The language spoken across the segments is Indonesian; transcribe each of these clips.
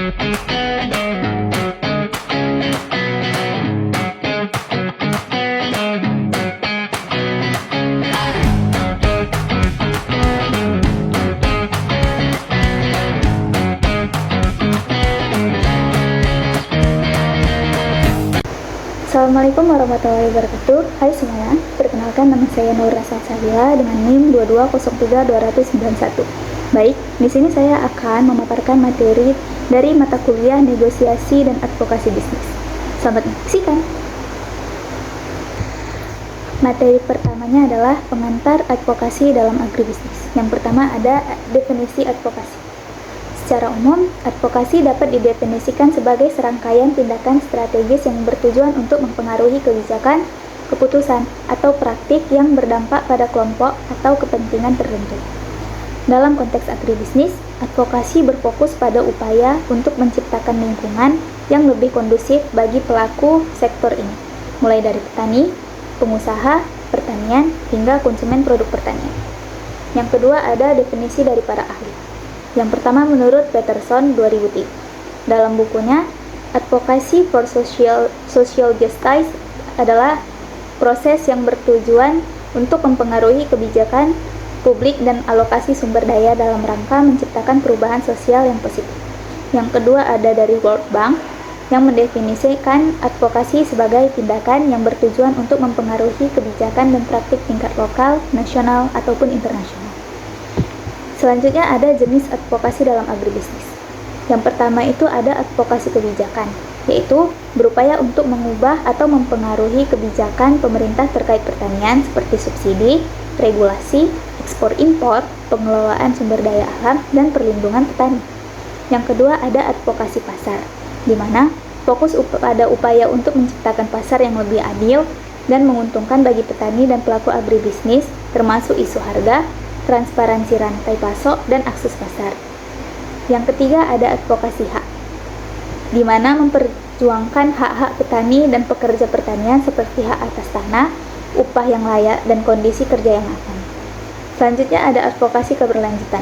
Assalamualaikum warahmatullahi wabarakatuh. Hai semuanya, perkenalkan nama saya Nur Rasa Sabila dengan NIM 2203291. Baik, di sini saya akan memaparkan materi dari mata kuliah negosiasi dan advokasi bisnis. Selamat menyaksikan. Materi pertamanya adalah pengantar advokasi dalam agribisnis. Yang pertama ada definisi advokasi. Secara umum, advokasi dapat didefinisikan sebagai serangkaian tindakan strategis yang bertujuan untuk mempengaruhi kebijakan, keputusan, atau praktik yang berdampak pada kelompok atau kepentingan tertentu. Dalam konteks agribisnis, advokasi berfokus pada upaya untuk menciptakan lingkungan yang lebih kondusif bagi pelaku sektor ini, mulai dari petani, pengusaha, pertanian, hingga konsumen produk pertanian. Yang kedua ada definisi dari para ahli. Yang pertama menurut Peterson 2003. Dalam bukunya, Advocacy for Social Justice adalah proses yang bertujuan untuk mempengaruhi kebijakan publik dan alokasi sumber daya dalam rangka menciptakan perubahan sosial yang positif. Yang kedua ada dari World Bank yang mendefinisikan advokasi sebagai tindakan yang bertujuan untuk mempengaruhi kebijakan dan praktik tingkat lokal, nasional, ataupun internasional. Selanjutnya ada jenis advokasi dalam agribisnis. Yang pertama itu ada advokasi kebijakan, yaitu berupaya untuk mengubah atau mempengaruhi kebijakan pemerintah terkait pertanian seperti subsidi, regulasi, ekspor-impor, pengelolaan sumber daya alam, dan perlindungan petani. Yang kedua ada advokasi pasar, di mana fokus pada upaya untuk menciptakan pasar yang lebih adil dan menguntungkan bagi petani dan pelaku agribisnis, termasuk isu harga, transparansi rantai pasok, dan akses pasar. Yang ketiga ada advokasi hak, di mana memperjuangkan hak-hak petani dan pekerja pertanian seperti hak atas tanah, upah yang layak, dan kondisi kerja yang aman. Selanjutnya ada advokasi keberlanjutan,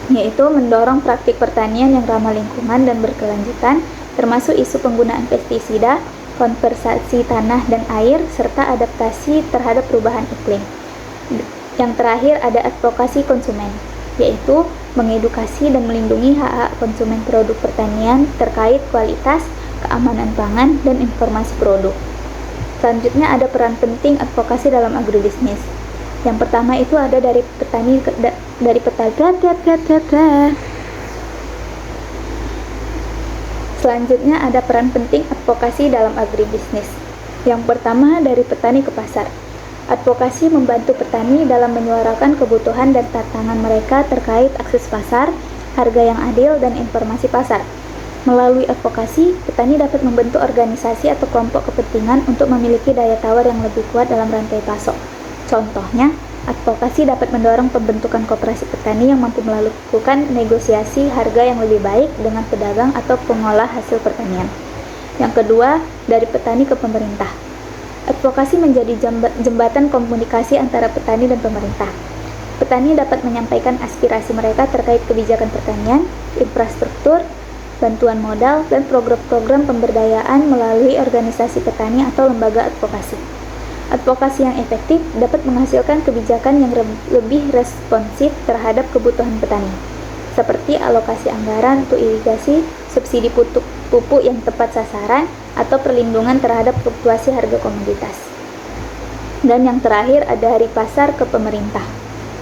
yaitu mendorong praktik pertanian yang ramah lingkungan dan berkelanjutan, termasuk isu penggunaan pestisida, konservasi tanah dan air, serta adaptasi terhadap perubahan iklim. Yang terakhir ada advokasi konsumen, yaitu mengedukasi dan melindungi hak-hak konsumen produk pertanian terkait kualitas, keamanan pangan, dan informasi produk. Selanjutnya ada peran penting advokasi dalam agribisnis. Yang pertama itu ada dari petani. Selanjutnya ada peran penting advokasi dalam agribisnis. Yang pertama dari petani ke pasar. Advokasi membantu petani dalam menyuarakan kebutuhan dan tantangan mereka terkait akses pasar, harga yang adil, dan informasi pasar. Melalui advokasi, petani dapat membentuk organisasi atau kelompok kepentingan untuk memiliki daya tawar yang lebih kuat dalam rantai pasok. Contohnya, advokasi dapat mendorong pembentukan koperasi petani yang mampu melakukan negosiasi harga yang lebih baik dengan pedagang atau pengolah hasil pertanian. Yang kedua, dari petani ke pemerintah. Advokasi menjadi jembatan komunikasi antara petani dan pemerintah. Petani dapat menyampaikan aspirasi mereka terkait kebijakan pertanian, infrastruktur, bantuan modal, dan program-program pemberdayaan melalui organisasi petani atau lembaga advokasi. Advokasi yang efektif dapat menghasilkan kebijakan yang lebih responsif terhadap kebutuhan petani, seperti alokasi anggaran untuk irigasi, subsidi pupuk yang tepat sasaran, atau perlindungan terhadap fluktuasi harga komoditas. Dan yang terakhir ada dari pasar ke pemerintah.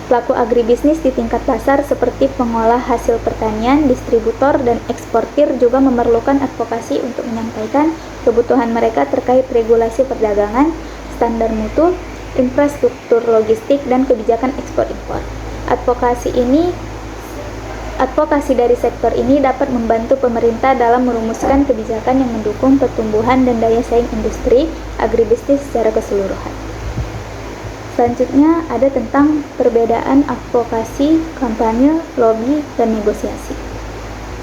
Pelaku agribisnis di tingkat pasar seperti pengolah hasil pertanian, distributor, dan eksportir juga memerlukan advokasi untuk menyampaikan kebutuhan mereka terkait regulasi perdagangan, standar mutu, infrastruktur logistik, dan kebijakan ekspor-impor. Advokasi dari sektor ini dapat membantu pemerintah dalam merumuskan kebijakan yang mendukung pertumbuhan dan daya saing industri agribisnis secara keseluruhan. Selanjutnya ada tentang perbedaan advokasi, kampanye, lobby, dan negosiasi.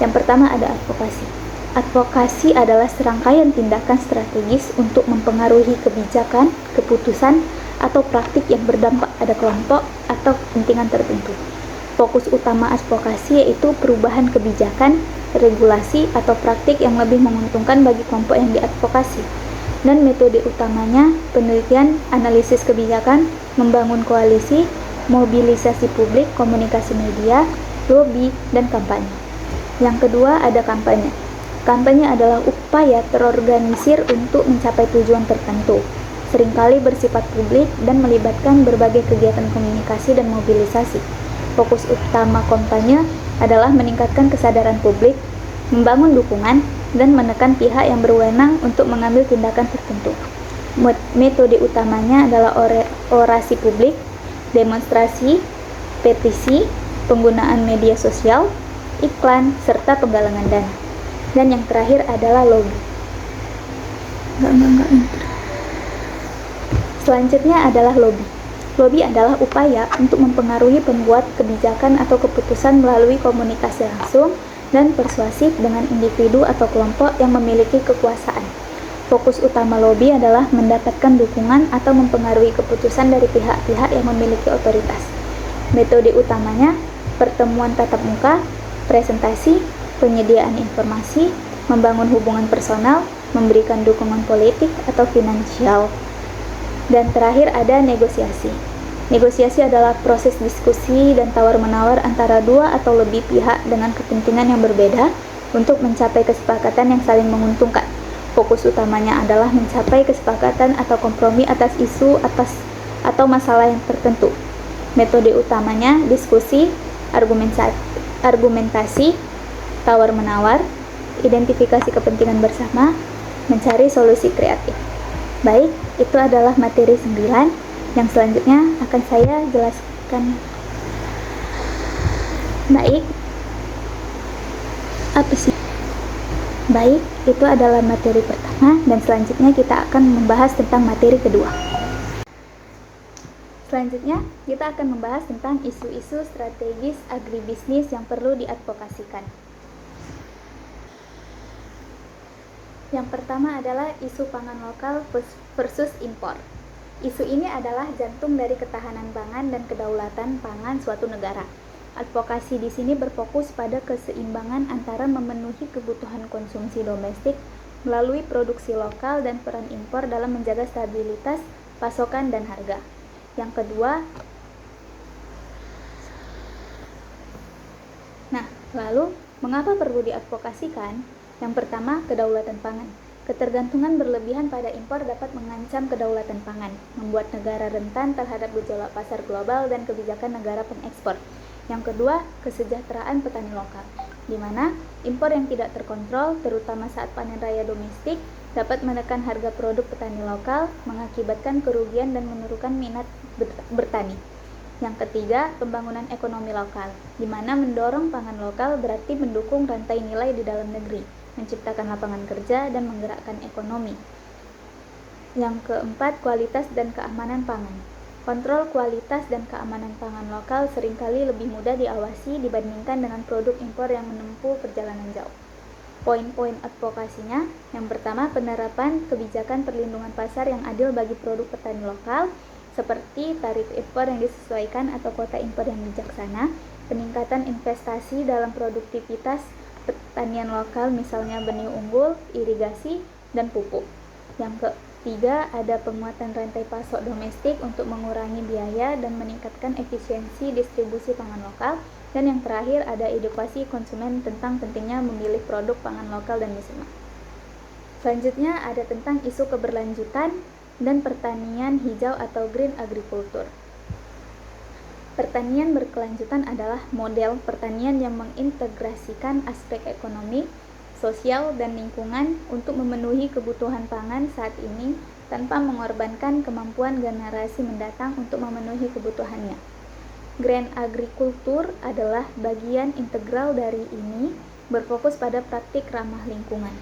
Yang pertama ada advokasi. Advokasi adalah serangkaian tindakan strategis untuk mempengaruhi kebijakan, keputusan, atau praktik yang berdampak pada kelompok atau kepentingan tertentu. Fokus utama advokasi yaitu perubahan kebijakan, regulasi, atau praktik yang lebih menguntungkan bagi kelompok yang diadvokasi. Dan metode utamanya penelitian, analisis kebijakan, membangun koalisi, mobilisasi publik, komunikasi media, lobby, dan kampanye. Yang kedua ada kampanye. Kampanye adalah upaya terorganisir untuk mencapai tujuan tertentu, seringkali bersifat publik dan melibatkan berbagai kegiatan komunikasi dan mobilisasi. Fokus utama kampanye adalah meningkatkan kesadaran publik, membangun dukungan, dan menekan pihak yang berwenang untuk mengambil tindakan tertentu. Metode utamanya adalah orasi publik, demonstrasi, petisi, penggunaan media sosial, iklan, serta penggalangan dana. Dan yang terakhir adalah lobby. Selanjutnya adalah lobby. Lobby adalah upaya untuk mempengaruhi pembuat kebijakan atau keputusan melalui komunikasi langsung dan persuasif dengan individu atau kelompok yang memiliki kekuasaan. Fokus utama lobby adalah mendapatkan dukungan atau mempengaruhi keputusan dari pihak-pihak yang memiliki otoritas. Metode utamanya pertemuan tatap muka, presentasi, penyediaan informasi, membangun hubungan personal, memberikan dukungan politik atau finansial. Dan terakhir ada negosiasi. Negosiasi adalah proses diskusi dan tawar-menawar antara dua atau lebih pihak dengan kepentingan yang berbeda untuk mencapai kesepakatan yang saling menguntungkan. Fokus utamanya adalah mencapai kesepakatan atau kompromi atas isu atau masalah yang tertentu. Metode utamanya diskusi, argumentasi, tawar-menawar, identifikasi kepentingan bersama, mencari solusi kreatif. Baik, itu adalah materi 9. Yang selanjutnya akan saya jelaskan. Baik, apa sih? Baik, itu adalah materi pertama, dan selanjutnya kita akan membahas tentang materi kedua. Selanjutnya, kita akan membahas tentang isu-isu strategis agribisnis yang perlu diadvokasikan. Yang pertama adalah isu pangan lokal versus impor. Isu ini adalah jantung dari ketahanan pangan dan kedaulatan pangan suatu negara. Advokasi di sini berfokus pada keseimbangan antara memenuhi kebutuhan konsumsi domestik melalui produksi lokal dan peran impor dalam menjaga stabilitas pasokan dan harga. Yang kedua, lalu mengapa perlu diadvokasikan? Yang pertama, kedaulatan pangan. Ketergantungan berlebihan pada impor dapat mengancam kedaulatan pangan, membuat negara rentan terhadap gejolak pasar global dan kebijakan negara pengekspor. Yang kedua, kesejahteraan petani lokal, di mana impor yang tidak terkontrol, terutama saat panen raya domestik, dapat menekan harga produk petani lokal, mengakibatkan kerugian dan menurunkan minat bertani. Yang ketiga, pembangunan ekonomi lokal, di mana mendorong pangan lokal berarti mendukung rantai nilai di dalam negeri, menciptakan lapangan kerja dan menggerakkan ekonomi. Yang keempat, kualitas dan keamanan pangan. Kontrol kualitas dan keamanan pangan lokal seringkali lebih mudah diawasi dibandingkan dengan produk impor yang menempuh perjalanan jauh. Poin-poin advokasinya, yang pertama, penerapan kebijakan perlindungan pasar yang adil bagi produk petani lokal, seperti tarif impor yang disesuaikan atau kuota impor yang bijaksana, peningkatan investasi dalam produktivitas pertanian lokal, misalnya benih unggul, irigasi, dan pupuk. Yang ketiga, ada penguatan rantai pasok domestik untuk mengurangi biaya dan meningkatkan efisiensi distribusi pangan lokal. Dan yang terakhir, ada edukasi konsumen tentang pentingnya memilih produk pangan lokal dan musiman. Selanjutnya ada tentang isu keberlanjutan dan pertanian hijau atau green agriculture. Pertanian berkelanjutan adalah model pertanian yang mengintegrasikan aspek ekonomi, sosial, dan lingkungan untuk memenuhi kebutuhan pangan saat ini tanpa mengorbankan kemampuan generasi mendatang untuk memenuhi kebutuhannya. Green agriculture adalah bagian integral dari ini, berfokus pada praktik ramah lingkungan.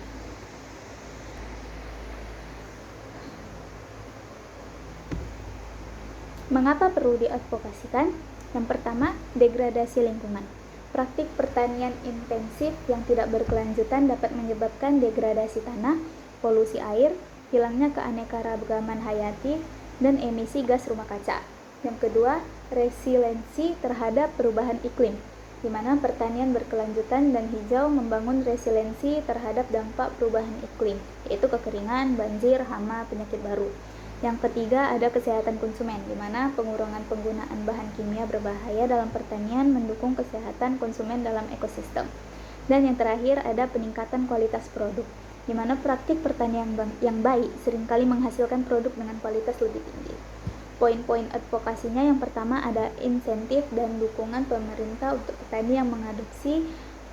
Mengapa perlu diadvokasikan? Yang pertama, degradasi lingkungan. Praktik pertanian intensif yang tidak berkelanjutan dapat menyebabkan degradasi tanah, polusi air, hilangnya keanekaragaman hayati, dan emisi gas rumah kaca. Yang kedua, resiliensi terhadap perubahan iklim. di mana pertanian berkelanjutan dan hijau membangun resiliensi terhadap dampak perubahan iklim, yaitu kekeringan, banjir, hama, penyakit baru. Yang ketiga ada kesehatan konsumen, di mana pengurangan penggunaan bahan kimia berbahaya dalam pertanian mendukung kesehatan konsumen dalam ekosistem. Dan yang terakhir ada peningkatan kualitas produk, di mana praktik pertanian yang baik seringkali menghasilkan produk dengan kualitas lebih tinggi. Poin-poin advokasinya yang pertama ada insentif dan dukungan pemerintah untuk petani yang mengadopsi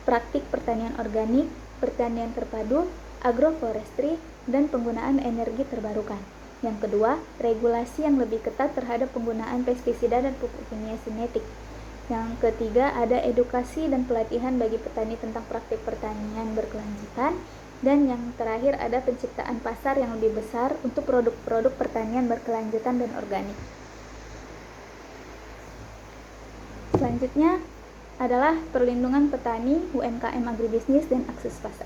praktik pertanian organik, pertanian terpadu, agroforestry, dan penggunaan energi terbarukan. Yang kedua, regulasi yang lebih ketat terhadap penggunaan pestisida dan pupuk kimia sintetik. Yang ketiga, ada edukasi dan pelatihan bagi petani tentang praktik pertanian berkelanjutan. Dan yang terakhir, ada penciptaan pasar yang lebih besar untuk produk-produk pertanian berkelanjutan dan organik. Selanjutnya adalah perlindungan petani, UMKM agribisnis, dan akses pasar.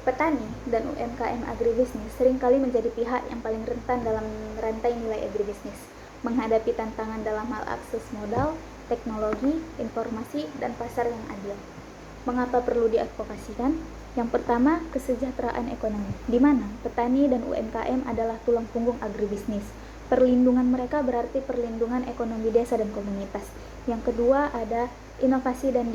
Petani dan UMKM agribisnis seringkali menjadi pihak yang paling rentan dalam rantai nilai agribisnis, menghadapi tantangan dalam hal akses modal, teknologi, informasi, dan pasar yang adil. Mengapa perlu diadvokasikan? Yang pertama, kesejahteraan ekonomi, di mana petani dan UMKM adalah tulang punggung agribisnis. Perlindungan mereka berarti perlindungan ekonomi desa dan komunitas. Yang kedua, ada inovasi dan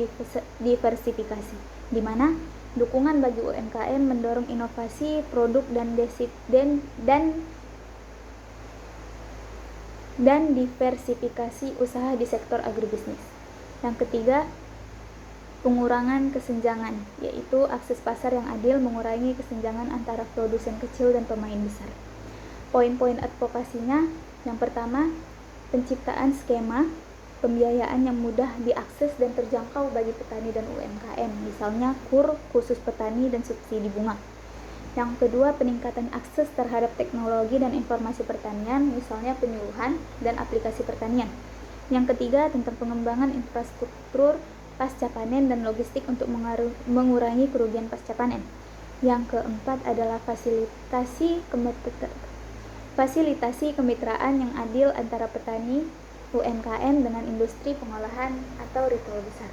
diversifikasi, di mana dukungan bagi UMKM mendorong inovasi produk dan diversifikasi usaha di sektor agribisnis. Yang ketiga, pengurangan kesenjangan, yaitu akses pasar yang adil mengurangi kesenjangan antara produsen kecil dan pemain besar. Poin-poin advokasinya, yang pertama, penciptaan skema pembiayaan yang mudah diakses dan terjangkau bagi petani dan UMKM, misalnya KUR khusus petani dan subsidi bunga. Yang kedua, peningkatan akses terhadap teknologi dan informasi pertanian, misalnya penyuluhan dan aplikasi pertanian. Yang ketiga, tentang pengembangan infrastruktur pasca panen dan logistik untuk mengurangi kerugian pasca panen. Yang keempat adalah fasilitasi kemitraan yang adil antara petani, UMKM dengan industri pengolahan atau retail besar.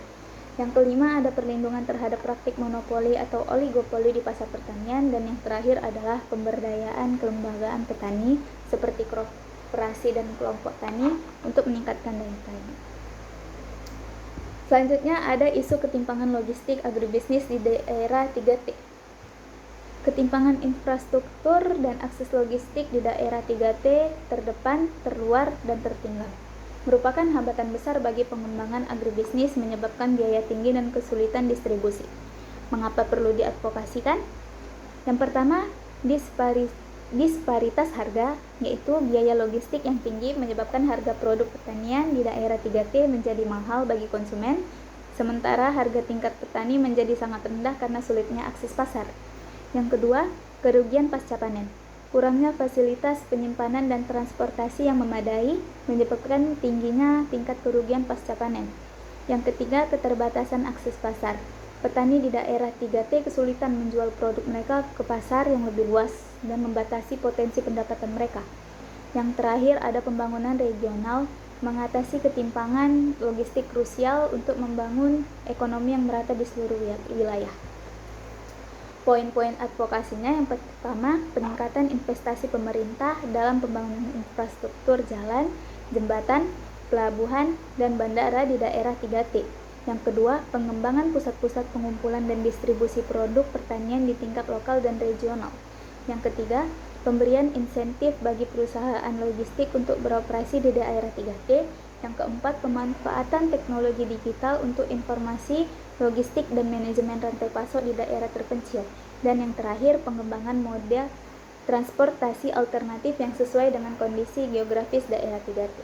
Yang kelima ada perlindungan terhadap praktik monopoli atau oligopoli di pasar pertanian. Dan yang terakhir adalah pemberdayaan kelembagaan petani seperti koperasi dan kelompok tani untuk meningkatkan daya saing. Selanjutnya ada isu ketimpangan logistik agribisnis di daerah 3T. Ketimpangan infrastruktur dan akses logistik di daerah 3T terdepan, terluar, dan tertinggal merupakan hambatan besar bagi pengembangan agribisnis, menyebabkan biaya tinggi dan kesulitan distribusi. Mengapa perlu diadvokasikan? Yang pertama, disparitas harga, yaitu biaya logistik yang tinggi menyebabkan harga produk pertanian di daerah 3T menjadi mahal bagi konsumen, sementara harga tingkat petani menjadi sangat rendah karena sulitnya akses pasar. Yang kedua, kerugian pasca panen. Kurangnya fasilitas penyimpanan dan transportasi yang memadai menyebabkan tingginya tingkat kerugian pasca panen. Yang ketiga, keterbatasan akses pasar. Petani di daerah 3T kesulitan menjual produk mereka ke pasar yang lebih luas dan membatasi potensi pendapatan mereka. Yang terakhir, ada pembangunan regional, mengatasi ketimpangan logistik krusial untuk membangun ekonomi yang merata di seluruh wilayah. Poin-poin advokasinya yang pertama, peningkatan investasi pemerintah dalam pembangunan infrastruktur jalan, jembatan, pelabuhan, dan bandara di daerah 3T. Yang kedua, pengembangan pusat-pusat pengumpulan dan distribusi produk pertanian di tingkat lokal dan regional. Yang ketiga, pemberian insentif bagi perusahaan logistik untuk beroperasi di daerah 3T. Yang keempat, pemanfaatan teknologi digital untuk informasi, logistik, dan manajemen rantai pasok di daerah terpencil. Dan yang terakhir, pengembangan moda transportasi alternatif yang sesuai dengan kondisi geografis daerah 3T.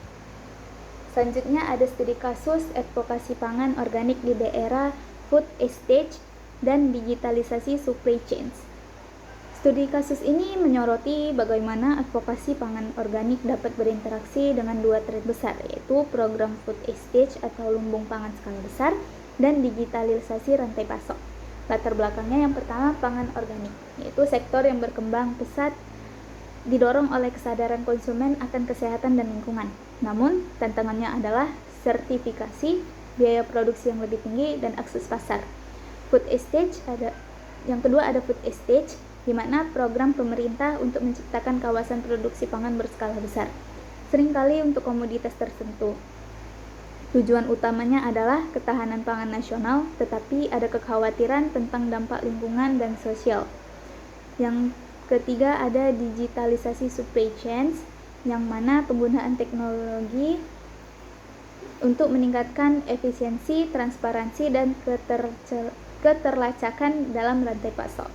Selanjutnya ada studi kasus advokasi pangan organik di daerah food estate dan digitalisasi supply chains. Studi kasus ini menyoroti bagaimana advokasi pangan organik dapat berinteraksi dengan dua tren besar, yaitu program food estate atau lumbung pangan skala besar dan digitalisasi rantai pasok. Latar belakangnya yang pertama, pangan organik, yaitu sektor yang berkembang pesat didorong oleh kesadaran konsumen akan kesehatan dan lingkungan. Namun, tantangannya adalah sertifikasi, biaya produksi yang lebih tinggi, dan akses pasar. Yang kedua ada food estate, di mana program pemerintah untuk menciptakan kawasan produksi pangan berskala besar, seringkali untuk komoditas tertentu. Tujuan utamanya adalah ketahanan pangan nasional, tetapi ada kekhawatiran tentang dampak lingkungan dan sosial. Yang ketiga ada digitalisasi supply chains, yang mana penggunaan teknologi untuk meningkatkan efisiensi, transparansi, dan keterlacakan dalam rantai pasok.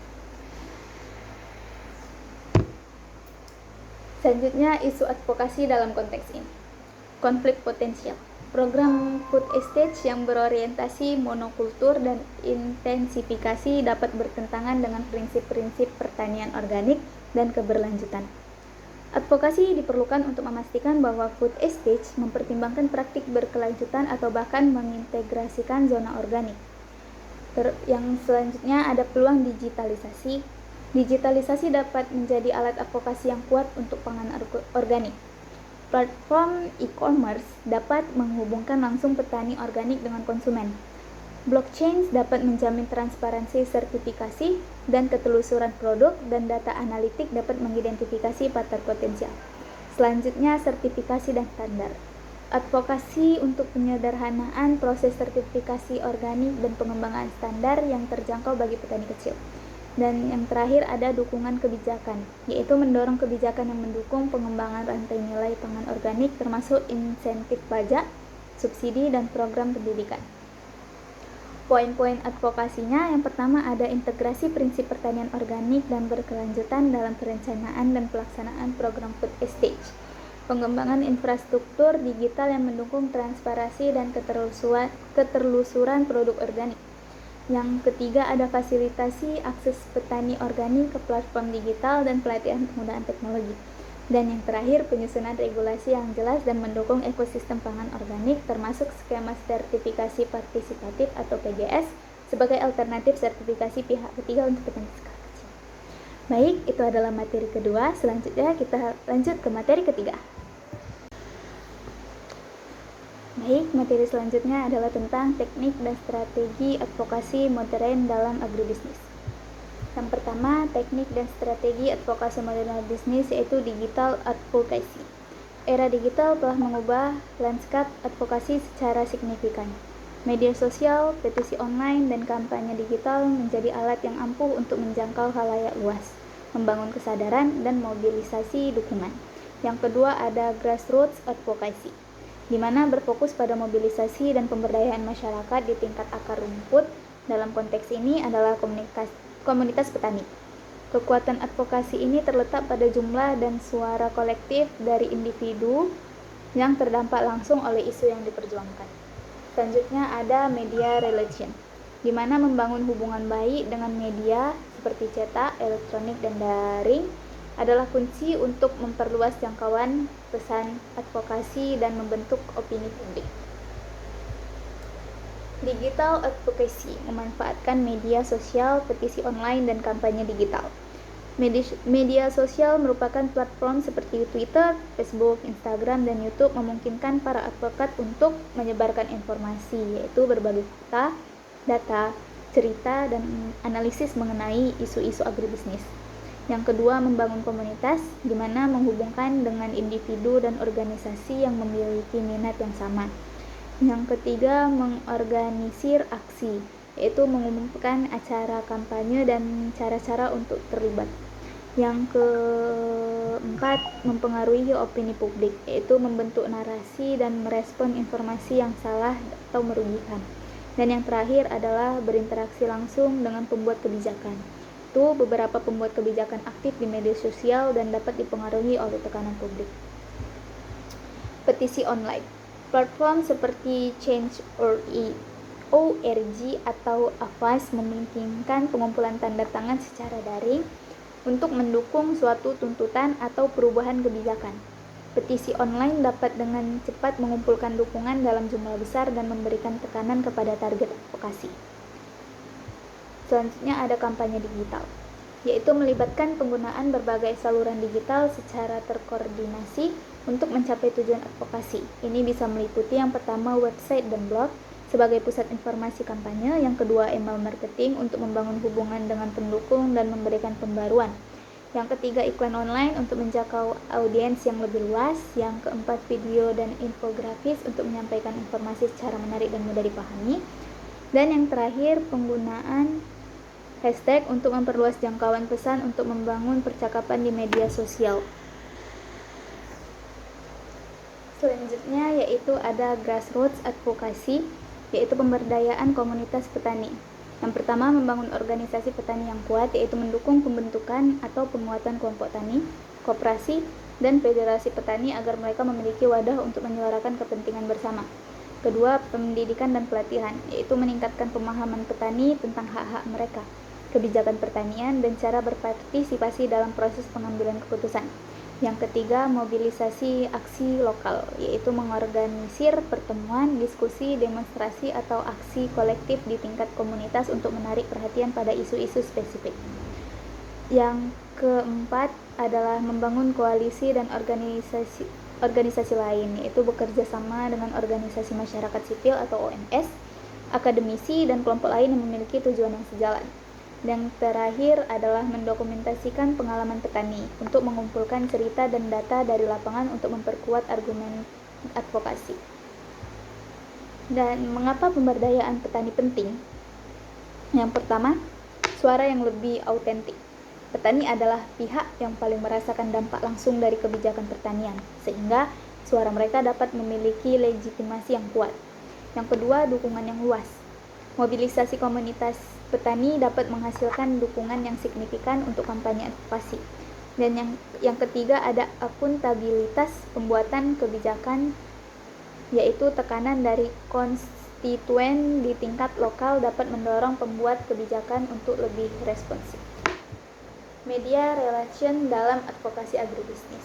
Selanjutnya, isu advokasi dalam konteks ini. Konflik potensial. Program food estate yang berorientasi monokultur dan intensifikasi dapat bertentangan dengan prinsip-prinsip pertanian organik dan keberlanjutan. Advokasi diperlukan untuk memastikan bahwa food estate mempertimbangkan praktik berkelanjutan atau bahkan mengintegrasikan zona organik. Yang selanjutnya ada peluang digitalisasi. Digitalisasi dapat menjadi alat advokasi yang kuat untuk pangan organik. Platform e-commerce dapat menghubungkan langsung petani organik dengan konsumen. Blockchain dapat menjamin transparansi sertifikasi dan ketelusuran produk, dan data analitik dapat mengidentifikasi pasar potensial. Selanjutnya, sertifikasi dan standar. Advokasi untuk penyederhanaan proses sertifikasi organik dan pengembangan standar yang terjangkau bagi petani kecil. Dan yang terakhir ada dukungan kebijakan, yaitu mendorong kebijakan yang mendukung pengembangan rantai nilai pangan organik, termasuk insentif pajak, subsidi, dan program pendidikan. Poin-poin advokasinya, yang pertama ada integrasi prinsip pertanian organik dan berkelanjutan dalam perencanaan dan pelaksanaan program food estate. Pengembangan infrastruktur digital yang mendukung transparansi dan keterlusuran produk organik. Yang ketiga ada fasilitasi akses petani organik ke platform digital dan pelatihan penggunaan teknologi. Dan yang terakhir, penyusunan regulasi yang jelas dan mendukung ekosistem pangan organik, termasuk skema sertifikasi partisipatif atau PGS sebagai alternatif sertifikasi pihak ketiga untuk petani skala kecil. Baik, itu adalah materi kedua. Selanjutnya kita lanjut ke materi ketiga. Baik, materi selanjutnya adalah tentang teknik dan strategi advokasi modern dalam agribisnis. Yang pertama, teknik dan strategi advokasi modern bisnis, yaitu digital advocacy. Era digital telah mengubah lanskap advokasi secara signifikan. Media sosial, petisi online, dan kampanye digital menjadi alat yang ampuh untuk menjangkau khalayak luas, membangun kesadaran, dan mobilisasi dukungan. Yang kedua ada grassroots advocacy, di mana berfokus pada mobilisasi dan pemberdayaan masyarakat di tingkat akar rumput. Dalam konteks ini adalah komunitas petani. Kekuatan advokasi ini terletak pada jumlah dan suara kolektif dari individu yang terdampak langsung oleh isu yang diperjuangkan. Selanjutnya ada media relation, di mana membangun hubungan baik dengan media seperti cetak, elektronik, dan daring adalah kunci untuk memperluas jangkauan pesan advokasi dan membentuk opini publik. Digital advocacy memanfaatkan media sosial, petisi online, dan kampanye digital. Media sosial merupakan platform seperti Twitter, Facebook, Instagram, dan YouTube memungkinkan para advokat untuk menyebarkan informasi, yaitu berbagi fakta, data, cerita, dan analisis mengenai isu-isu agribisnis. Yang kedua, membangun komunitas, di mana menghubungkan dengan individu dan organisasi yang memiliki minat yang sama. Yang ketiga, mengorganisir aksi, yaitu mengumumkan acara kampanye dan cara-cara untuk terlibat. Yang keempat, mempengaruhi opini publik, yaitu membentuk narasi dan merespon informasi yang salah atau merugikan. Dan yang terakhir adalah berinteraksi langsung dengan pembuat kebijakan. Itu beberapa pembuat kebijakan aktif di media sosial dan dapat dipengaruhi oleh tekanan publik. Petisi online. Platform seperti Change.org atau Avast memungkinkan pengumpulan tanda tangan secara daring untuk mendukung suatu tuntutan atau perubahan kebijakan. Petisi online dapat dengan cepat mengumpulkan dukungan dalam jumlah besar dan memberikan tekanan kepada target advokasi. Selanjutnya ada kampanye digital, yaitu melibatkan penggunaan berbagai saluran digital secara terkoordinasi untuk mencapai tujuan advokasi. Ini bisa meliputi yang pertama website dan blog, sebagai pusat informasi kampanye. Yang kedua, email marketing untuk membangun hubungan dengan pendukung dan memberikan pembaruan. Yang ketiga, iklan online untuk menjangkau audiens yang lebih luas. Yang keempat, video dan infografis untuk menyampaikan informasi secara menarik dan mudah dipahami. Dan yang terakhir, penggunaan hashtag untuk memperluas jangkauan pesan untuk membangun percakapan di media sosial. Selanjutnya yaitu ada grassroots advocacy, yaitu pemberdayaan komunitas petani. Yang pertama, membangun organisasi petani yang kuat, yaitu mendukung pembentukan atau penguatan kelompok tani, koperasi, dan federasi petani agar mereka memiliki wadah untuk menyuarakan kepentingan bersama. Kedua, pendidikan dan pelatihan, yaitu meningkatkan pemahaman petani tentang hak-hak mereka, kebijakan pertanian, dan cara berpartisipasi dalam proses pengambilan keputusan. Yang ketiga, mobilisasi aksi lokal, yaitu mengorganisir pertemuan, diskusi, demonstrasi, atau aksi kolektif di tingkat komunitas untuk menarik perhatian pada isu-isu spesifik. Yang keempat adalah membangun koalisi dan organisasi lain, yaitu bekerja sama dengan organisasi masyarakat sipil atau OMS, akademisi, dan kelompok lain yang memiliki tujuan yang sejalan. Yang terakhir adalah mendokumentasikan pengalaman petani untuk mengumpulkan cerita dan data dari lapangan untuk memperkuat argumen advokasi. Dan mengapa pemberdayaan petani penting? Yang pertama, suara yang lebih autentik. Petani adalah pihak yang paling merasakan dampak langsung dari kebijakan pertanian, sehingga suara mereka dapat memiliki legitimasi yang kuat. Yang kedua, dukungan yang luas. Mobilisasi komunitas petani dapat menghasilkan dukungan yang signifikan untuk kampanye advokasi. Dan yang ketiga ada akuntabilitas pembuatan kebijakan, yaitu tekanan dari konstituen di tingkat lokal dapat mendorong pembuat kebijakan untuk lebih responsif. Media relation dalam advokasi agribisnis.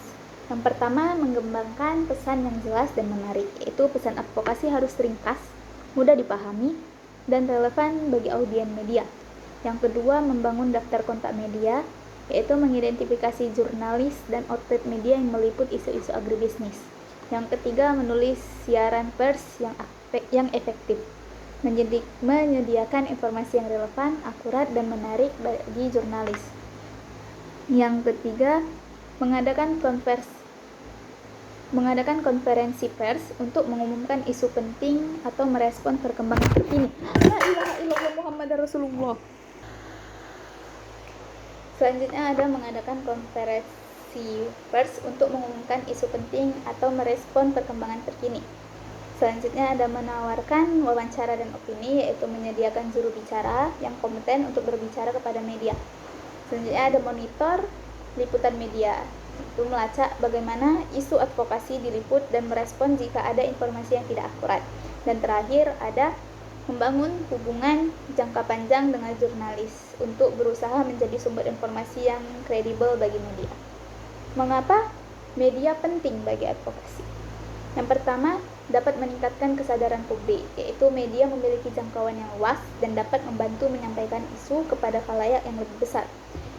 Yang pertama, mengembangkan pesan yang jelas dan menarik, yaitu pesan advokasi harus ringkas, mudah dipahami, dan relevan bagi audiens media. Yang kedua, membangun daftar kontak media, yaitu mengidentifikasi jurnalis dan outlet media yang meliput isu-isu agribisnis. Yang ketiga, menulis siaran pers yang efektif, menyediakan informasi yang relevan, akurat, dan menarik bagi jurnalis. Yang ketiga, mengadakan konferensi pers untuk mengumumkan isu penting atau merespon perkembangan terkini. La ilaha illallah Muhammad Rasulullah. Selanjutnya ada mengadakan konferensi pers untuk mengumumkan isu penting atau merespon perkembangan terkini. Selanjutnya ada menawarkan wawancara dan opini, yaitu menyediakan juru bicara yang kompeten untuk berbicara kepada media. Selanjutnya ada monitor liputan media, itu melacak bagaimana isu advokasi diliput dan merespon jika ada informasi yang tidak akurat. Dan terakhir ada membangun hubungan jangka panjang dengan jurnalis untuk berusaha menjadi sumber informasi yang kredibel bagi media. Mengapa media penting bagi advokasi? Yang pertama, dapat meningkatkan kesadaran publik, yaitu media memiliki jangkauan yang luas dan dapat membantu menyampaikan isu kepada khalayak yang lebih besar.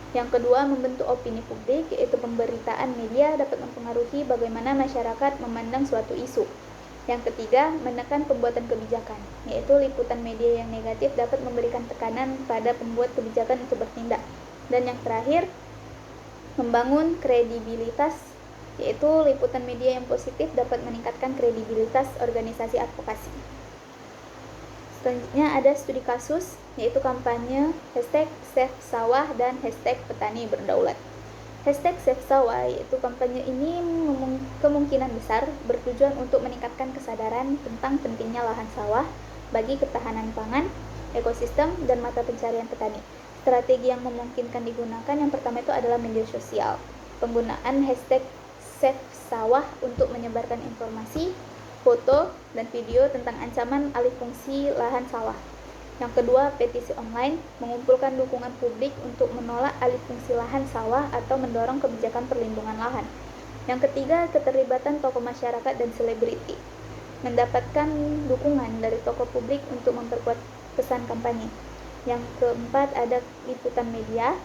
Yang kedua, membentuk opini publik, yaitu pemberitaan media dapat mempengaruhi bagaimana masyarakat memandang suatu isu. Yang ketiga, menekan pembuatan kebijakan, yaitu liputan media yang negatif dapat memberikan tekanan pada pembuat kebijakan untuk bertindak. Dan yang terakhir, membangun kredibilitas, yaitu liputan media yang positif dapat meningkatkan kredibilitas organisasi advokasi. Selanjutnya ada studi kasus, yaitu kampanye #Save Sawah dan #Petani Berdaulat. #Save Sawah, yaitu kampanye ini kemungkinan besar bertujuan untuk meningkatkan kesadaran tentang pentingnya lahan sawah bagi ketahanan pangan, ekosistem, dan mata pencarian petani. Strategi yang memungkinkan digunakan yang pertama itu adalah media sosial. Penggunaan #Save Sawah untuk menyebarkan informasi, foto, dan video tentang ancaman alih fungsi lahan sawah. Yang kedua, petisi online, mengumpulkan dukungan publik untuk menolak alih fungsi lahan sawah atau mendorong kebijakan perlindungan lahan. Yang ketiga, keterlibatan tokoh masyarakat dan selebriti, mendapatkan dukungan dari tokoh publik untuk memperkuat pesan kampanye. Yang keempat, ada liputan media,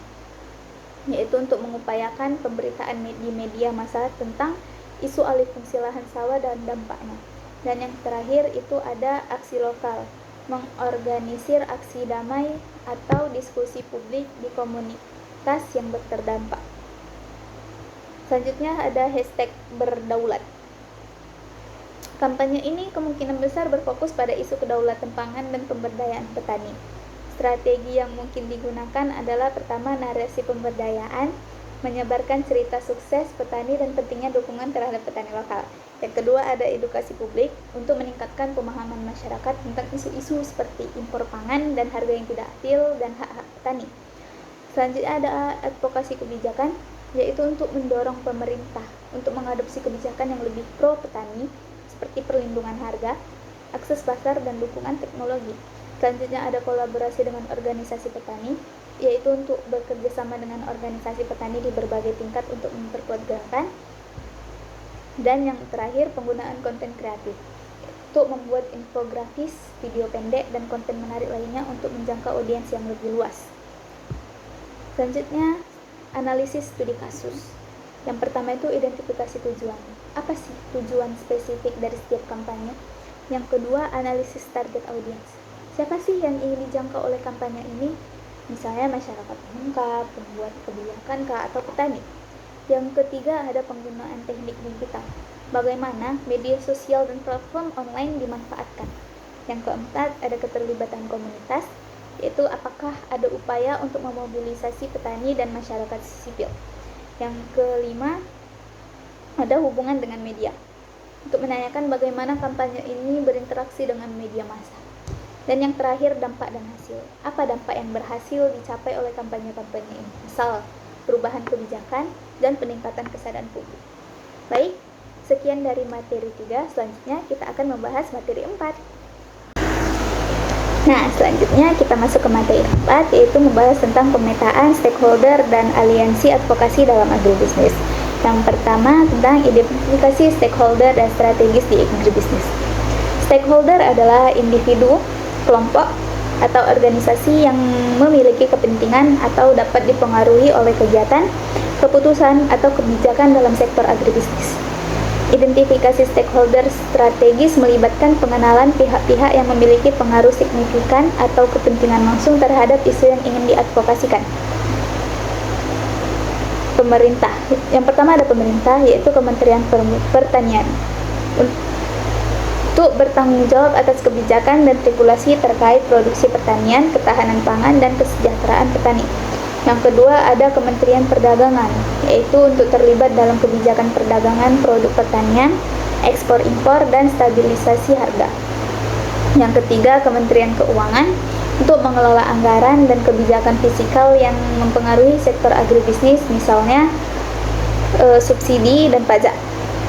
yaitu untuk mengupayakan pemberitaan di media massa tentang isu alih fungsi lahan sawah dan dampaknya. Dan yang terakhir itu ada aksi lokal, mengorganisir aksi damai atau diskusi publik di komunitas yang terdampak. Selanjutnya ada hashtag berdaulat. Kampanye ini kemungkinan besar berfokus pada isu kedaulatan pangan dan pemberdayaan petani. Strategi yang mungkin digunakan adalah pertama, narasi pemberdayaan, menyebarkan cerita sukses petani dan pentingnya dukungan terhadap petani lokal. Yang kedua, ada edukasi publik untuk meningkatkan pemahaman masyarakat tentang isu-isu seperti impor pangan dan harga yang tidak adil dan hak-hak petani. Selanjutnya ada advokasi kebijakan, yaitu untuk mendorong pemerintah untuk mengadopsi kebijakan yang lebih pro petani seperti perlindungan harga, akses pasar, dan dukungan teknologi. Selanjutnya ada kolaborasi dengan organisasi petani, yaitu untuk bekerja sama dengan organisasi petani di berbagai tingkat untuk memperkuat gerakan. Dan yang terakhir, penggunaan konten kreatif untuk membuat infografis, video pendek, dan konten menarik lainnya untuk menjangkau audiens yang lebih luas. Selanjutnya, analisis studi kasus. Yang pertama itu identifikasi tujuan. Apa sih tujuan spesifik dari setiap kampanye? Yang kedua, analisis target audiens. Siapa sih yang ingin dijangkau oleh kampanye ini? Misalnya masyarakat umum kah, pembuat kebijakan kah, atau petani. Yang ketiga, ada penggunaan teknik digital. Bagaimana media sosial dan platform online dimanfaatkan. Yang keempat, ada keterlibatan komunitas, yaitu apakah ada upaya untuk memobilisasi petani dan masyarakat sipil. Yang kelima, ada hubungan dengan media, untuk menanyakan bagaimana kampanye ini berinteraksi dengan media massa. Dan yang terakhir, dampak dan hasil. Apa dampak yang berhasil dicapai oleh kampanye-kampanye ini? Misal, perubahan kebijakan dan peningkatan kesadaran publik. Baik, sekian dari materi 3. Selanjutnya kita akan membahas materi 4. Nah, selanjutnya kita masuk ke materi 4, yaitu membahas tentang pemetaan stakeholder dan aliansi advokasi dalam agribisnis. Yang pertama, tentang identifikasi stakeholder dan strategis di agribisnis. Stakeholder adalah individu, kelompok, atau organisasi yang memiliki kepentingan atau dapat dipengaruhi oleh kegiatan, keputusan, atau kebijakan dalam sektor agribisnis. Identifikasi stakeholder strategis melibatkan pengenalan pihak-pihak yang memiliki pengaruh signifikan atau kepentingan langsung terhadap isu yang ingin diadvokasikan. Pemerintah. Yang pertama ada pemerintah, yaitu Kementerian Pertanian, untuk bertanggung jawab atas kebijakan dan regulasi terkait produksi pertanian, ketahanan pangan, dan kesejahteraan petani. Yang kedua ada Kementerian Perdagangan, yaitu untuk terlibat dalam kebijakan perdagangan produk pertanian, ekspor-impor, dan stabilisasi harga. Yang ketiga, Kementerian Keuangan, untuk mengelola anggaran dan kebijakan fiskal yang mempengaruhi sektor agribisnis, misalnya subsidi dan pajak.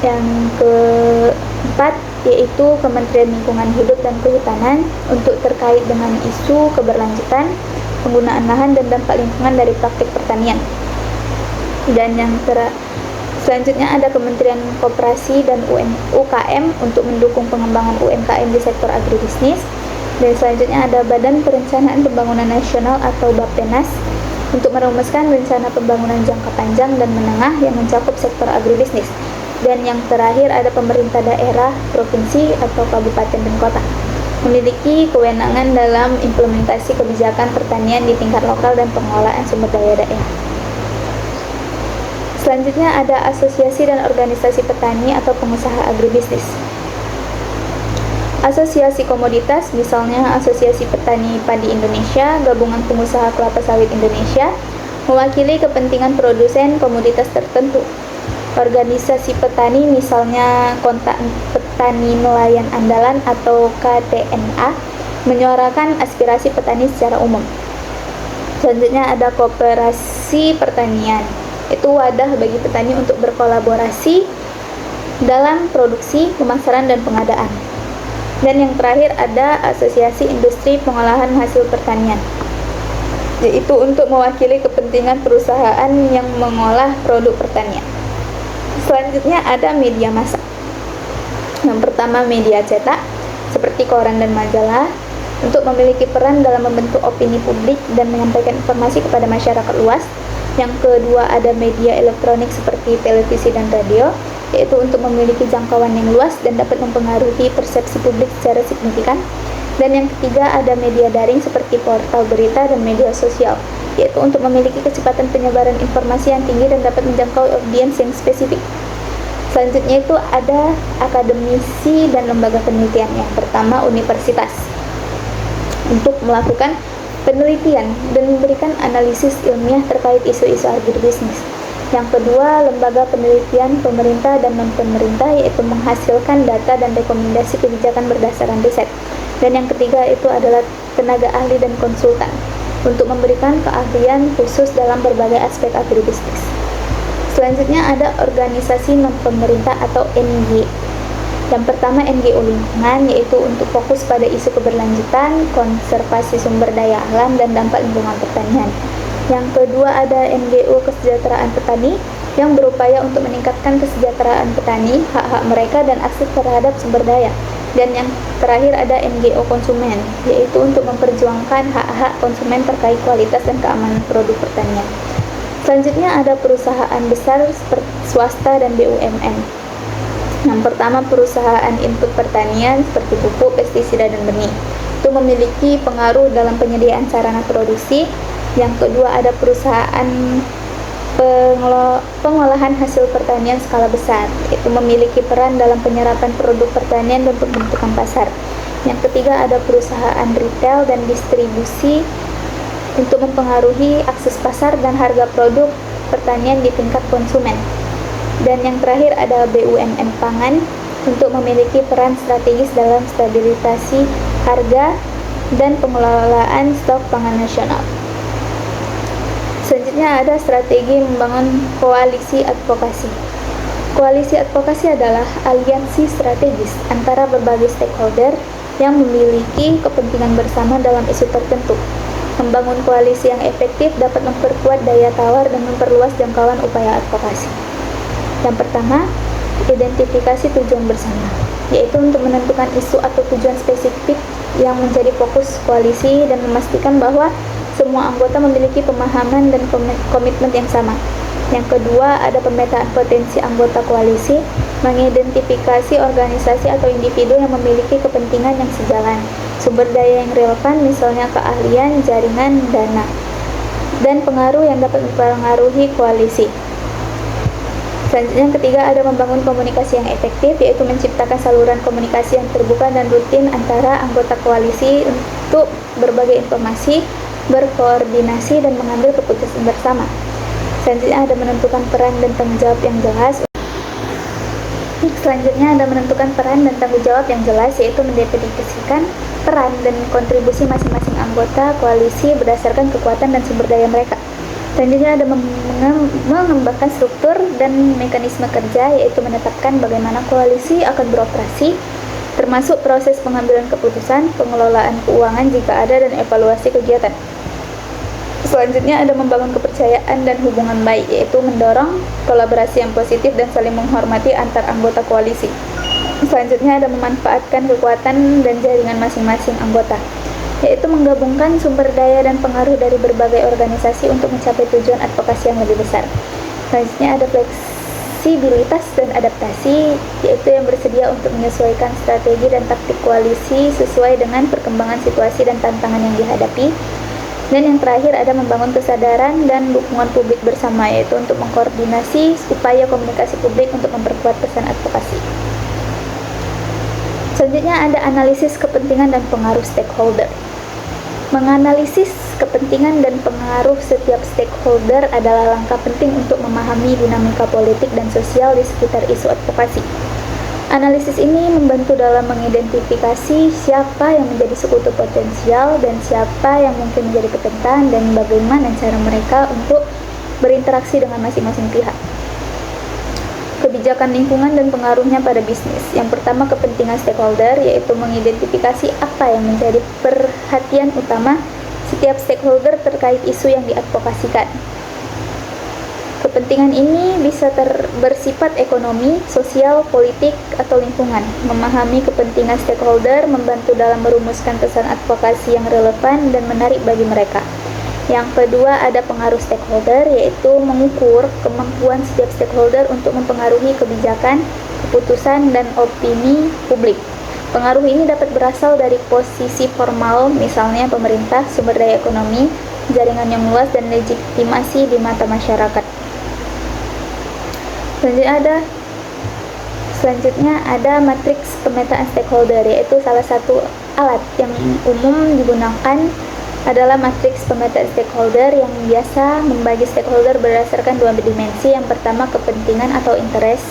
Yang keempat yaitu Kementerian Lingkungan Hidup dan Kehutanan, untuk terkait dengan isu keberlanjutan, penggunaan lahan, dan dampak lingkungan dari praktik pertanian. Dan yang selanjutnya ada Kementerian Koperasi dan UKM, untuk mendukung pengembangan UMKM di sektor agribisnis. Dan selanjutnya ada Badan Perencanaan Pembangunan Nasional atau Bappenas, untuk merumuskan rencana pembangunan jangka panjang dan menengah yang mencakup sektor agribisnis. Dan yang terakhir ada pemerintah daerah, provinsi, atau kabupaten dan kota, memiliki kewenangan dalam implementasi kebijakan pertanian di tingkat lokal dan pengelolaan sumber daya daerah. Selanjutnya ada asosiasi dan organisasi petani atau pengusaha agribisnis. Asosiasi komoditas, misalnya Asosiasi Petani Padi Indonesia, Gabungan Pengusaha Kelapa Sawit Indonesia, mewakili kepentingan produsen komoditas tertentu. Organisasi petani, misalnya Kontak Petani Nelayan Andalan atau KTNA, menyuarakan aspirasi petani secara umum. Selanjutnya ada koperasi pertanian, itu wadah bagi petani untuk berkolaborasi dalam produksi, pemasaran, dan pengadaan. Dan yang terakhir ada Asosiasi Industri Pengolahan Hasil Pertanian, yaitu untuk mewakili kepentingan perusahaan yang mengolah produk pertanian. Selanjutnya ada media massa. Yang pertama media cetak, seperti koran dan majalah, untuk memiliki peran dalam membentuk opini publik dan menyampaikan informasi kepada masyarakat luas. Yang kedua ada media elektronik seperti televisi dan radio, yaitu untuk memiliki jangkauan yang luas dan dapat mempengaruhi persepsi publik secara signifikan. Dan yang ketiga ada media daring seperti portal berita dan media sosial, yaitu untuk memiliki kecepatan penyebaran informasi yang tinggi dan dapat menjangkau audiens yang spesifik. Selanjutnya itu ada akademisi dan lembaga penelitian. Yang pertama, universitas untuk melakukan penelitian dan memberikan analisis ilmiah terkait isu-isu agribisnis. Yang kedua, lembaga penelitian pemerintah dan non-pemerintah, yaitu menghasilkan data dan rekomendasi kebijakan berdasarkan riset. Dan yang ketiga itu adalah tenaga ahli dan konsultan untuk memberikan keahlian khusus dalam berbagai aspek agribisnis. Selanjutnya ada organisasi non-pemerintah atau NGO. Yang pertama NGO lingkungan, yaitu untuk fokus pada isu keberlanjutan, konservasi sumber daya alam, dan dampak lingkungan pertanian. Yang kedua ada NGO kesejahteraan petani, yang berupaya untuk meningkatkan kesejahteraan petani, hak-hak mereka, dan akses terhadap sumber daya. Dan yang terakhir ada NGO konsumen, yaitu untuk memperjuangkan hak-hak konsumen terkait kualitas dan keamanan produk pertanian. Selanjutnya ada perusahaan besar seperti swasta dan BUMN. Yang pertama perusahaan input pertanian seperti pupuk, pestisida, dan benih. Itu memiliki pengaruh dalam penyediaan sarana produksi. Yang kedua ada perusahaan pengolahan hasil pertanian skala besar, itu memiliki peran dalam penyerapan produk pertanian dan pembentukan pasar. Yang ketiga ada perusahaan retail dan distribusi untuk mempengaruhi akses pasar dan harga produk pertanian di tingkat konsumen. Dan yang terakhir ada BUMN pangan untuk memiliki peran strategis dalam stabilisasi harga dan pengelolaan stok pangan nasional. Selanjutnya ada strategi membangun koalisi advokasi. Koalisi advokasi adalah aliansi strategis antara berbagai stakeholder yang memiliki kepentingan bersama dalam isu tertentu. Membangun koalisi yang efektif dapat memperkuat daya tawar dan memperluas jangkauan upaya advokasi. Yang pertama, identifikasi tujuan bersama, yaitu untuk menentukan isu atau tujuan spesifik yang menjadi fokus koalisi dan memastikan bahwa semua anggota memiliki pemahaman dan komitmen yang sama. Yang kedua, ada pemetaan potensi anggota koalisi, mengidentifikasi organisasi atau individu yang memiliki kepentingan yang sejalan, sumber daya yang relevan, misalnya keahlian, jaringan, dana, dan pengaruh yang dapat mempengaruhi koalisi. Selanjutnya yang ketiga ada membangun komunikasi yang efektif, yaitu menciptakan saluran komunikasi yang terbuka dan rutin antara anggota koalisi untuk berbagai informasi, berkoordinasi, dan mengambil keputusan bersama. Selanjutnya ada menentukan peran dan tanggung jawab yang jelas. Yaitu mendefinisikan peran dan kontribusi masing-masing anggota koalisi berdasarkan kekuatan dan sumber daya mereka. Selanjutnya ada mengembangkan struktur dan mekanisme kerja, yaitu menetapkan bagaimana koalisi akan beroperasi, termasuk proses pengambilan keputusan, pengelolaan keuangan jika ada, dan evaluasi kegiatan. Selanjutnya ada membangun kepercayaan dan hubungan baik, yaitu mendorong kolaborasi yang positif dan saling menghormati antar anggota koalisi. Selanjutnya ada memanfaatkan kekuatan dan jaringan masing-masing anggota, yaitu menggabungkan sumber daya dan pengaruh dari berbagai organisasi untuk mencapai tujuan advokasi yang lebih besar. Selanjutnya ada fleksibilitas dan adaptasi, yaitu yang bersedia untuk menyesuaikan strategi dan taktik koalisi sesuai dengan perkembangan situasi dan tantangan yang dihadapi. Dan yang terakhir ada membangun kesadaran dan dukungan publik bersama, yaitu untuk mengkoordinasi upaya komunikasi publik untuk memperkuat pesan advokasi. Selanjutnya ada analisis kepentingan dan pengaruh stakeholder. Menganalisis kepentingan dan pengaruh setiap stakeholder adalah langkah penting untuk memahami dinamika politik dan sosial di sekitar isu advokasi. Analisis ini membantu dalam mengidentifikasi siapa yang menjadi sekutu potensial dan siapa yang mungkin menjadi petentang, dan bagaimana cara mereka untuk berinteraksi dengan masing-masing pihak. Kebijakan lingkungan dan pengaruhnya pada bisnis. Yang pertama, kepentingan stakeholder, yaitu mengidentifikasi apa yang menjadi perhatian utama setiap stakeholder terkait isu yang diadvokasikan. Kepentingan ini bisa bersifat ekonomi, sosial, politik, atau lingkungan. Memahami kepentingan stakeholder membantu dalam merumuskan pesan advokasi yang relevan dan menarik bagi mereka. Yang kedua ada pengaruh stakeholder, yaitu mengukur kemampuan setiap stakeholder untuk mempengaruhi kebijakan, keputusan, dan opini publik. Pengaruh ini dapat berasal dari posisi formal, misalnya pemerintah, sumber daya ekonomi, jaringan yang luas, dan legitimasi di mata masyarakat. Selanjutnya ada matriks pemetaan stakeholder, yaitu salah satu alat yang umum digunakan adalah matriks pemetaan stakeholder yang biasa membagi stakeholder berdasarkan dua dimensi. Yang pertama, kepentingan atau interest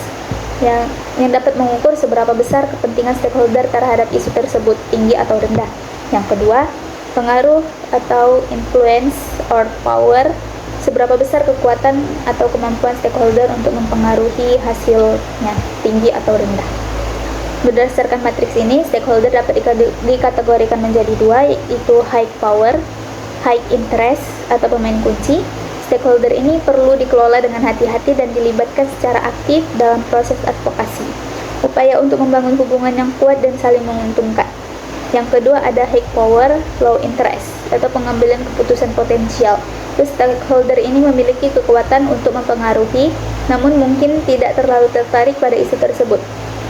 yang dapat mengukur seberapa besar kepentingan stakeholder terhadap isu tersebut, tinggi atau rendah. Yang kedua, pengaruh atau influence or power, seberapa besar kekuatan atau kemampuan stakeholder untuk mempengaruhi hasilnya, tinggi atau rendah. Berdasarkan matriks ini, stakeholder dapat dikategorikan menjadi dua, yaitu high power, high interest atau pemain kunci. Stakeholder ini perlu dikelola dengan hati-hati dan dilibatkan secara aktif dalam proses advokasi. Upaya untuk membangun hubungan yang kuat dan saling menguntungkan. Yang kedua ada high power, low interest atau pengambilan keputusan potensial. Stakeholder ini memiliki kekuatan untuk mempengaruhi, namun mungkin tidak terlalu tertarik pada isu tersebut.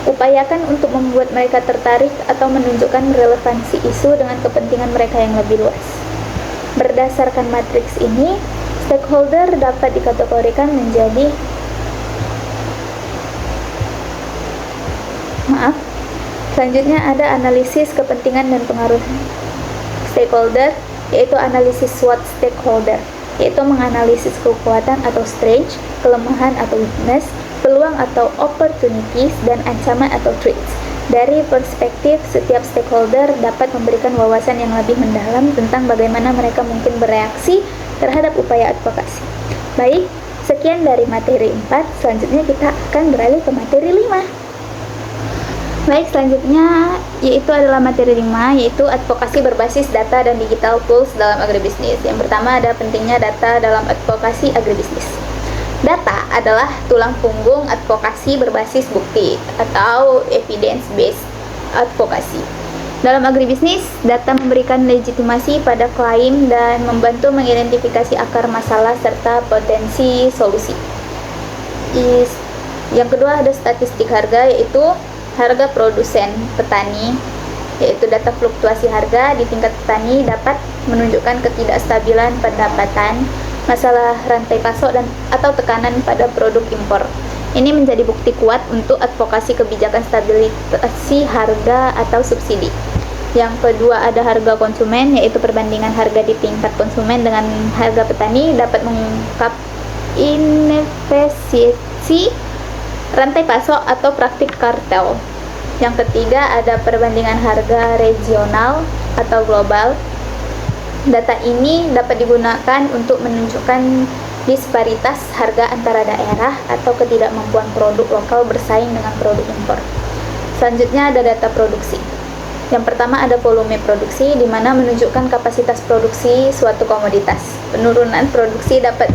Upayakan untuk membuat mereka tertarik atau menunjukkan relevansi isu dengan kepentingan mereka yang lebih luas. Berdasarkan matriks ini, stakeholder dapat dikategorikan menjadi Selanjutnya ada analisis kepentingan dan pengaruh stakeholder, yaitu analisis SWOT stakeholder, yaitu menganalisis kekuatan atau strength, kelemahan atau weakness, peluang atau opportunities, dan ancaman atau threats. Dari perspektif setiap stakeholder dapat memberikan wawasan yang lebih mendalam tentang bagaimana mereka mungkin bereaksi terhadap upaya advokasi. Baik, sekian dari materi 4, selanjutnya kita akan beralih ke materi 5. Baik, selanjutnya yaitu adalah materi 5, yaitu advokasi berbasis data dan digital tools dalam agribisnis. Yang pertama ada pentingnya data dalam advokasi agribisnis. Data adalah tulang punggung advokasi berbasis bukti atau evidence based advokasi. Dalam agribisnis, data memberikan legitimasi pada klaim dan membantu mengidentifikasi akar masalah serta potensi solusi. Yang kedua ada statistik harga, yaitu harga produsen petani, yaitu data fluktuasi harga di tingkat petani dapat menunjukkan ketidakstabilan pendapatan, masalah rantai pasok dan atau tekanan pada produk impor. Ini menjadi bukti kuat untuk advokasi kebijakan stabilisasi harga atau subsidi. Yang kedua ada harga konsumen, yaitu perbandingan harga di tingkat konsumen dengan harga petani dapat mengungkap inefisiensi rantai pasok atau praktik kartel. Yang ketiga ada perbandingan harga regional atau global. Data ini dapat digunakan untuk menunjukkan disparitas harga antara daerah atau ketidakmampuan produk lokal bersaing dengan produk impor. Selanjutnya ada data produksi. Yang pertama ada volume produksi, di mana menunjukkan kapasitas produksi suatu komoditas. Penurunan produksi dapat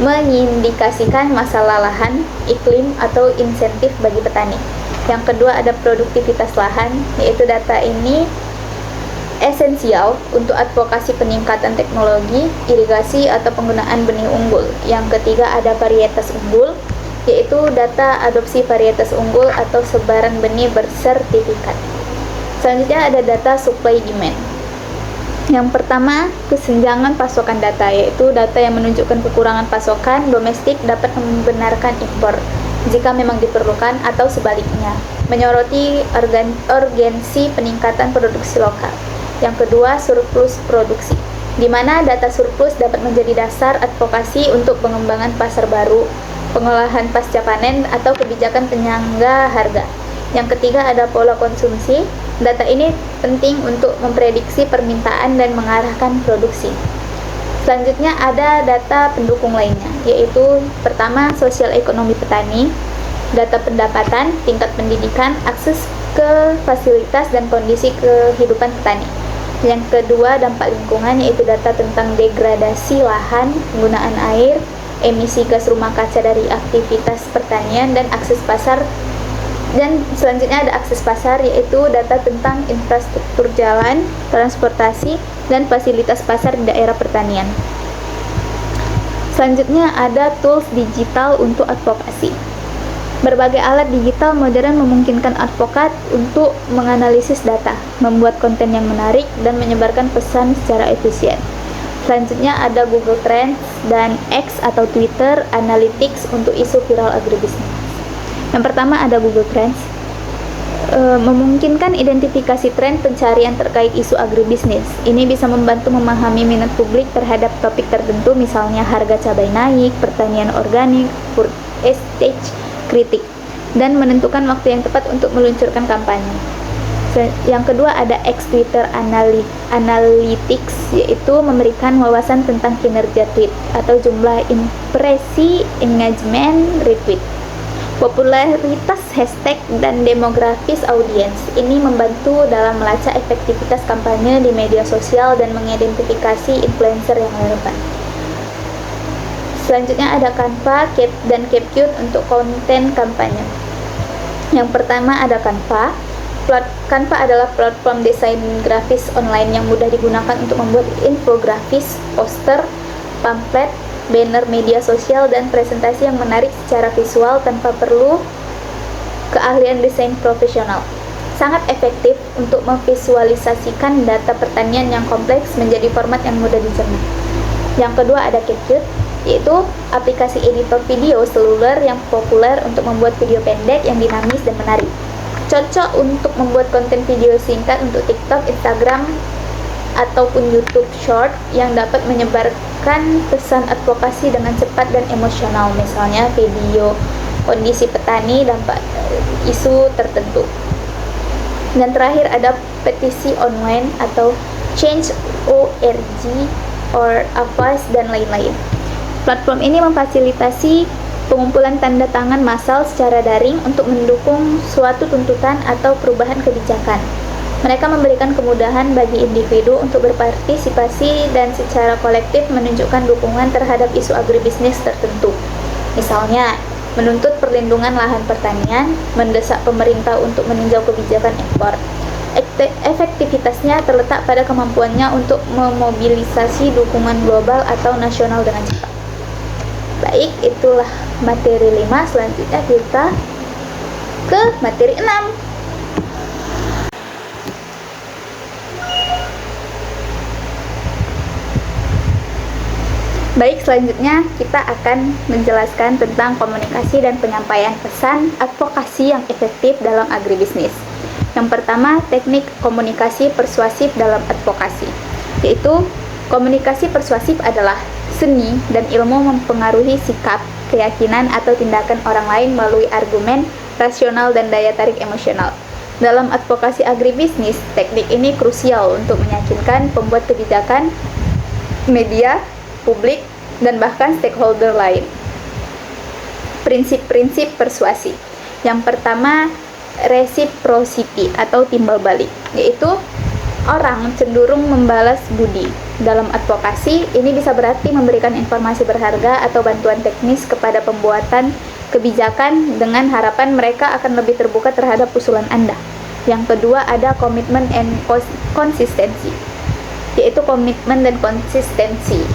mengindikasikan masalah lahan, iklim, atau insentif bagi petani. Yang kedua ada produktivitas lahan, yaitu data ini esensial untuk advokasi peningkatan teknologi, irigasi, atau penggunaan benih unggul. Yang ketiga ada varietas unggul, yaitu data adopsi varietas unggul atau sebaran benih bersertifikat. Selanjutnya ada data supply demand. Yang pertama, kesenjangan pasokan data, yaitu data yang menunjukkan kekurangan pasokan domestik dapat membenarkan impor jika memang diperlukan atau sebaliknya, menyoroti urgensi peningkatan produksi lokal. Yang kedua, surplus produksi, di mana data surplus dapat menjadi dasar advokasi untuk pengembangan pasar baru, pengolahan pasca panen, atau kebijakan penyangga harga. Yang ketiga ada pola konsumsi. Data ini penting untuk memprediksi permintaan dan mengarahkan produksi. Selanjutnya ada data pendukung lainnya, yaitu pertama sosial ekonomi petani, data pendapatan, tingkat pendidikan, akses ke fasilitas dan kondisi kehidupan petani. Yang kedua dampak lingkungan, yaitu data tentang degradasi lahan, penggunaan air, emisi gas rumah kaca dari aktivitas pertanian, dan akses pasar Dan selanjutnya ada akses pasar, yaitu data tentang infrastruktur jalan, transportasi, dan fasilitas pasar di daerah pertanian. Selanjutnya ada tools digital untuk advokasi. Berbagai alat digital modern memungkinkan advokat untuk menganalisis data, membuat konten yang menarik, dan menyebarkan pesan secara efisien. Selanjutnya ada Google Trends dan X atau Twitter Analytics untuk isu viral agribisnis. Yang pertama ada Google Trends, memungkinkan identifikasi tren pencarian terkait isu agribisnis. Ini bisa membantu memahami minat publik terhadap topik tertentu, misalnya harga cabai naik, pertanian organik, food estate kritik, dan menentukan waktu yang tepat untuk meluncurkan kampanye. Yang kedua ada X Twitter Analytics, yaitu memberikan wawasan tentang kinerja tweet atau jumlah impresi, engagement, retweet, popularitas hashtag, dan demografis audiens. Ini membantu dalam melacak efektivitas kampanye di media sosial dan mengidentifikasi influencer yang relevan. Selanjutnya ada Canva dan CapCut untuk konten kampanye. Yang pertama ada Canva. Canva adalah platform desain grafis online yang mudah digunakan untuk membuat infografis, poster, pamflet, banner media sosial, dan presentasi yang menarik secara visual tanpa perlu keahlian desain profesional. Sangat efektif untuk memvisualisasikan data pertanian yang kompleks menjadi format yang mudah dicerna. Yang kedua ada CapCut, yaitu aplikasi editor video seluler yang populer untuk membuat video pendek yang dinamis dan menarik. Cocok untuk membuat konten video singkat untuk TikTok, Instagram, ataupun YouTube Short yang dapat menyebarkan pesan advokasi dengan cepat dan emosional, misalnya video kondisi petani dampak isu tertentu. Dan terakhir ada petisi online atau Change.org or Avast dan lain-lain. Platform ini memfasilitasi pengumpulan tanda tangan massal secara daring untuk mendukung suatu tuntutan atau perubahan kebijakan. Mereka memberikan kemudahan bagi individu untuk berpartisipasi dan secara kolektif menunjukkan dukungan terhadap isu agribisnis tertentu. Misalnya, menuntut perlindungan lahan pertanian, mendesak pemerintah untuk meninjau kebijakan ekspor. Efektivitasnya terletak pada kemampuannya untuk memobilisasi dukungan global atau nasional dengan cepat. Baik, itulah materi 5. Selanjutnya kita ke materi 6. Baik, selanjutnya kita akan menjelaskan tentang komunikasi dan penyampaian pesan advokasi yang efektif dalam agribisnis. Yang pertama, teknik komunikasi persuasif dalam advokasi, yaitu komunikasi persuasif adalah seni dan ilmu mempengaruhi sikap, keyakinan, atau tindakan orang lain melalui argumen, rasional, dan daya tarik emosional. Dalam advokasi agribisnis, teknik ini krusial untuk meyakinkan pembuat kebijakan, media, publik, dan bahkan stakeholder lain. Prinsip-prinsip persuasi. Yang pertama, reciprocity atau timbal balik, yaitu orang cenderung membalas budi. Dalam advokasi, ini bisa berarti memberikan informasi berharga atau bantuan teknis kepada pembuatan kebijakan dengan harapan mereka akan lebih terbuka terhadap usulan Anda. Yang kedua ada komitmen and konsistensi, yaitu komitmen dan konsistensi.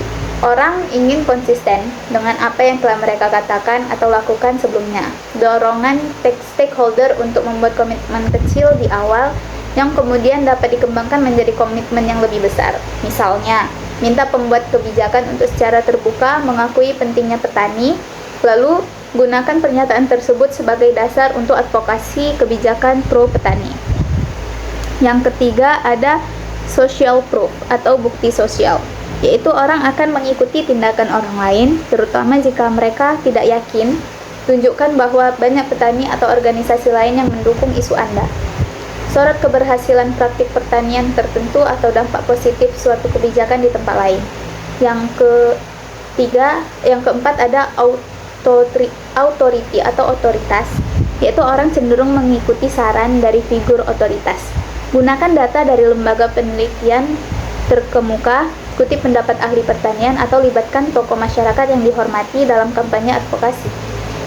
Orang ingin konsisten dengan apa yang telah mereka katakan atau lakukan sebelumnya. Dorongan stakeholder untuk membuat komitmen kecil di awal yang kemudian dapat dikembangkan menjadi komitmen yang lebih besar. Misalnya, minta pembuat kebijakan untuk secara terbuka mengakui pentingnya petani, lalu gunakan pernyataan tersebut sebagai dasar untuk advokasi kebijakan pro petani. Yang ketiga ada social proof atau bukti sosial, yaitu orang akan mengikuti tindakan orang lain, terutama jika mereka tidak yakin. Tunjukkan bahwa banyak petani atau organisasi lain yang mendukung isu Anda. Sorot keberhasilan praktik pertanian tertentu atau dampak positif suatu kebijakan di tempat lain. Yang keempat ada authority atau otoritas, yaitu orang cenderung mengikuti saran dari figur otoritas. Gunakan data dari lembaga penelitian terkemuka, kutip pendapat ahli pertanian, atau libatkan tokoh masyarakat yang dihormati dalam kampanye advokasi.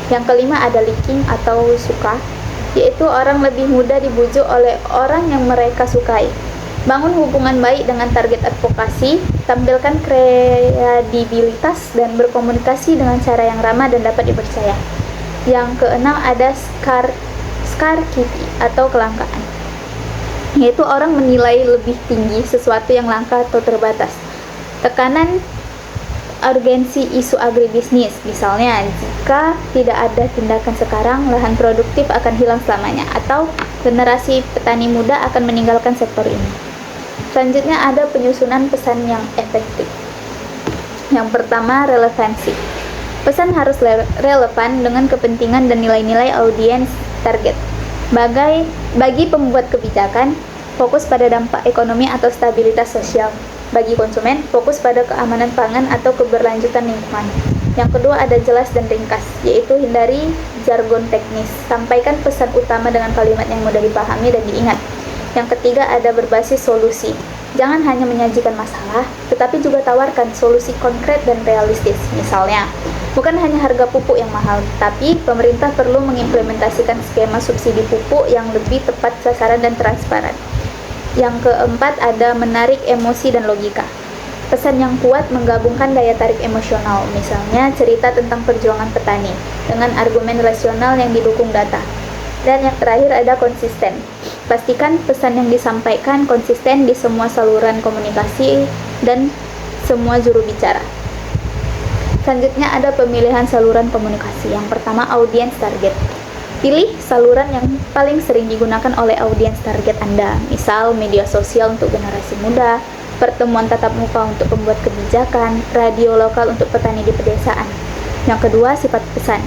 Yang kelima ada leaking atau suka, yaitu orang lebih mudah dibujuk oleh orang yang mereka sukai. Bangun hubungan baik dengan target advokasi, tampilkan kredibilitas dan berkomunikasi dengan cara yang ramah dan dapat dipercaya. Yang keenam ada scarcity atau kelangkaan, yaitu orang menilai lebih tinggi sesuatu yang langka atau terbatas. Tekanan urgensi isu agribisnis, misalnya jika tidak ada tindakan sekarang, lahan produktif akan hilang selamanya, atau generasi petani muda akan meninggalkan sektor ini. Selanjutnya ada penyusunan pesan yang efektif. Yang pertama, relevansi. Pesan harus relevan dengan kepentingan dan nilai-nilai audiens target. Bagi pembuat kebijakan, fokus pada dampak ekonomi atau stabilitas sosial. Bagi konsumen, fokus pada keamanan pangan atau keberlanjutan lingkungan. Yang kedua ada jelas dan ringkas, yaitu hindari jargon teknis. Sampaikan pesan utama dengan kalimat yang mudah dipahami dan diingat. Yang ketiga ada berbasis solusi. Jangan hanya menyajikan masalah, tetapi juga tawarkan solusi konkret dan realistis. Misalnya, bukan hanya harga pupuk yang mahal, tapi pemerintah perlu mengimplementasikan skema subsidi pupuk yang lebih tepat sasaran dan transparan. Yang keempat ada menarik emosi dan logika. Pesan yang kuat menggabungkan daya tarik emosional, misalnya cerita tentang perjuangan petani, dengan argumen rasional yang didukung data. Dan yang terakhir ada konsisten. Pastikan pesan yang disampaikan konsisten di semua saluran komunikasi dan semua juru bicara. Selanjutnya ada pemilihan saluran komunikasi. Yang pertama, audiens target. Pilih saluran yang paling sering digunakan oleh audiens target Anda, misal media sosial untuk generasi muda, pertemuan tatap muka untuk pembuat kebijakan, radio lokal untuk petani di pedesaan. Yang kedua, sifat pesan.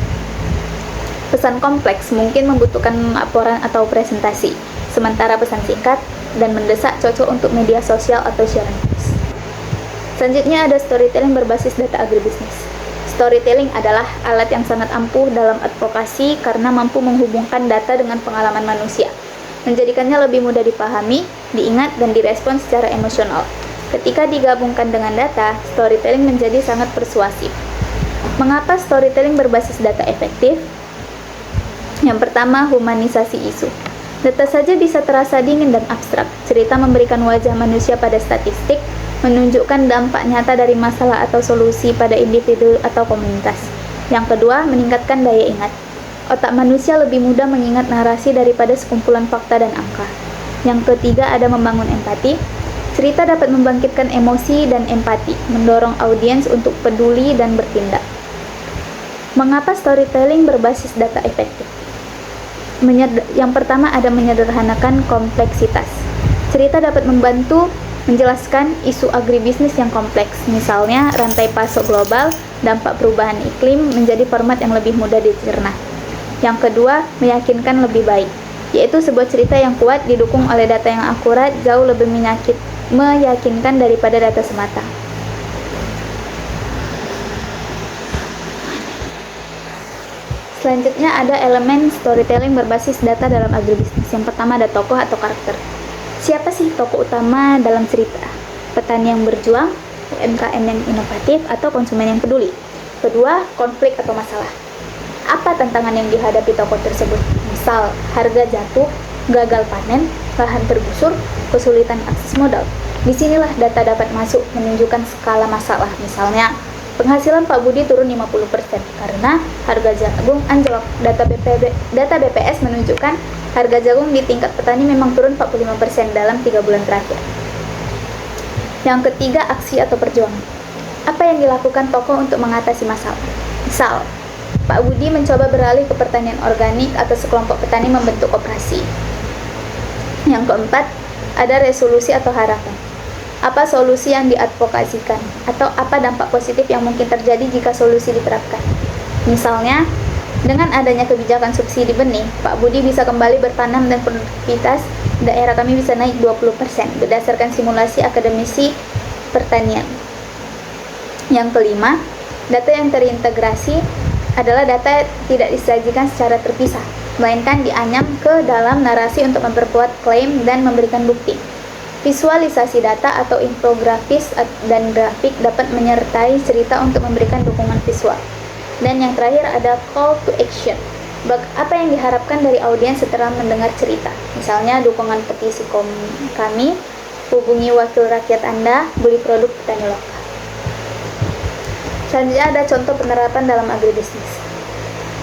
Pesan kompleks mungkin membutuhkan laporan atau presentasi, sementara pesan singkat dan mendesak cocok untuk media sosial atau siaran pers. Selanjutnya ada storytelling berbasis data agribisnis. Storytelling adalah alat yang sangat ampuh dalam advokasi karena mampu menghubungkan data dengan pengalaman manusia, menjadikannya lebih mudah dipahami, diingat, dan direspon secara emosional. Ketika digabungkan dengan data, storytelling menjadi sangat persuasif. Mengapa storytelling berbasis data efektif? Yang pertama, humanisasi isu. Data saja bisa terasa dingin dan abstrak. Cerita memberikan wajah manusia pada statistik, menunjukkan dampak nyata dari masalah atau solusi pada individu atau komunitas. Yang kedua, meningkatkan daya ingat. Otak manusia lebih mudah mengingat narasi daripada sekumpulan fakta dan angka. Yang ketiga, ada membangun empati. Cerita dapat membangkitkan emosi dan empati, mendorong audiens untuk peduli dan bertindak. Mengapa storytelling berbasis data efektif? Yang pertama ada menyederhanakan kompleksitas. Cerita dapat membantu menjelaskan isu agribisnis yang kompleks, misalnya rantai pasok global, dampak perubahan iklim, menjadi format yang lebih mudah dicerna. Yang kedua, meyakinkan lebih baik, yaitu sebuah cerita yang kuat didukung oleh data yang akurat jauh lebih meyakinkan daripada data semata. Selanjutnya ada elemen storytelling berbasis data dalam agribisnis. Yang pertama ada tokoh atau karakter. Siapa sih tokoh utama dalam cerita? Petani yang berjuang, UMKM yang inovatif, atau konsumen yang peduli? Kedua, konflik atau masalah. Apa tantangan yang dihadapi tokoh tersebut? Misal, harga jatuh, gagal panen, lahan tergusur, kesulitan akses modal. Disinilah data dapat masuk menunjukkan skala masalah. Misalnya, penghasilan Pak Budi turun 50% karena harga jagung anjlok. Data BPS menunjukkan harga jagung di tingkat petani memang turun 45% dalam 3 bulan terakhir. Yang ketiga, aksi atau perjuangan. Apa yang dilakukan tokoh untuk mengatasi masalah? Misal, Pak Budi mencoba beralih ke pertanian organik atau sekelompok petani membentuk koperasi. Yang keempat, ada resolusi atau harapan. Apa solusi yang diadvokasikan? Atau apa dampak positif yang mungkin terjadi jika solusi diterapkan? Misalnya, dengan adanya kebijakan subsidi benih, Pak Budi bisa kembali bertanam dan produktivitas daerah kami bisa naik 20% berdasarkan simulasi akademisi pertanian. Yang kelima, data yang terintegrasi adalah data tidak disajikan secara terpisah, melainkan dianyam ke dalam narasi untuk memperkuat klaim dan memberikan bukti. Visualisasi data atau infografis dan grafik dapat menyertai cerita untuk memberikan dukungan visual. Dan yang terakhir ada call to action. Apa yang diharapkan dari audiens setelah mendengar cerita? Misalnya dukungan petisi kami, hubungi wakil rakyat Anda, beli produk petani lokal. Selanjutnya ada contoh penerapan dalam agribisnis.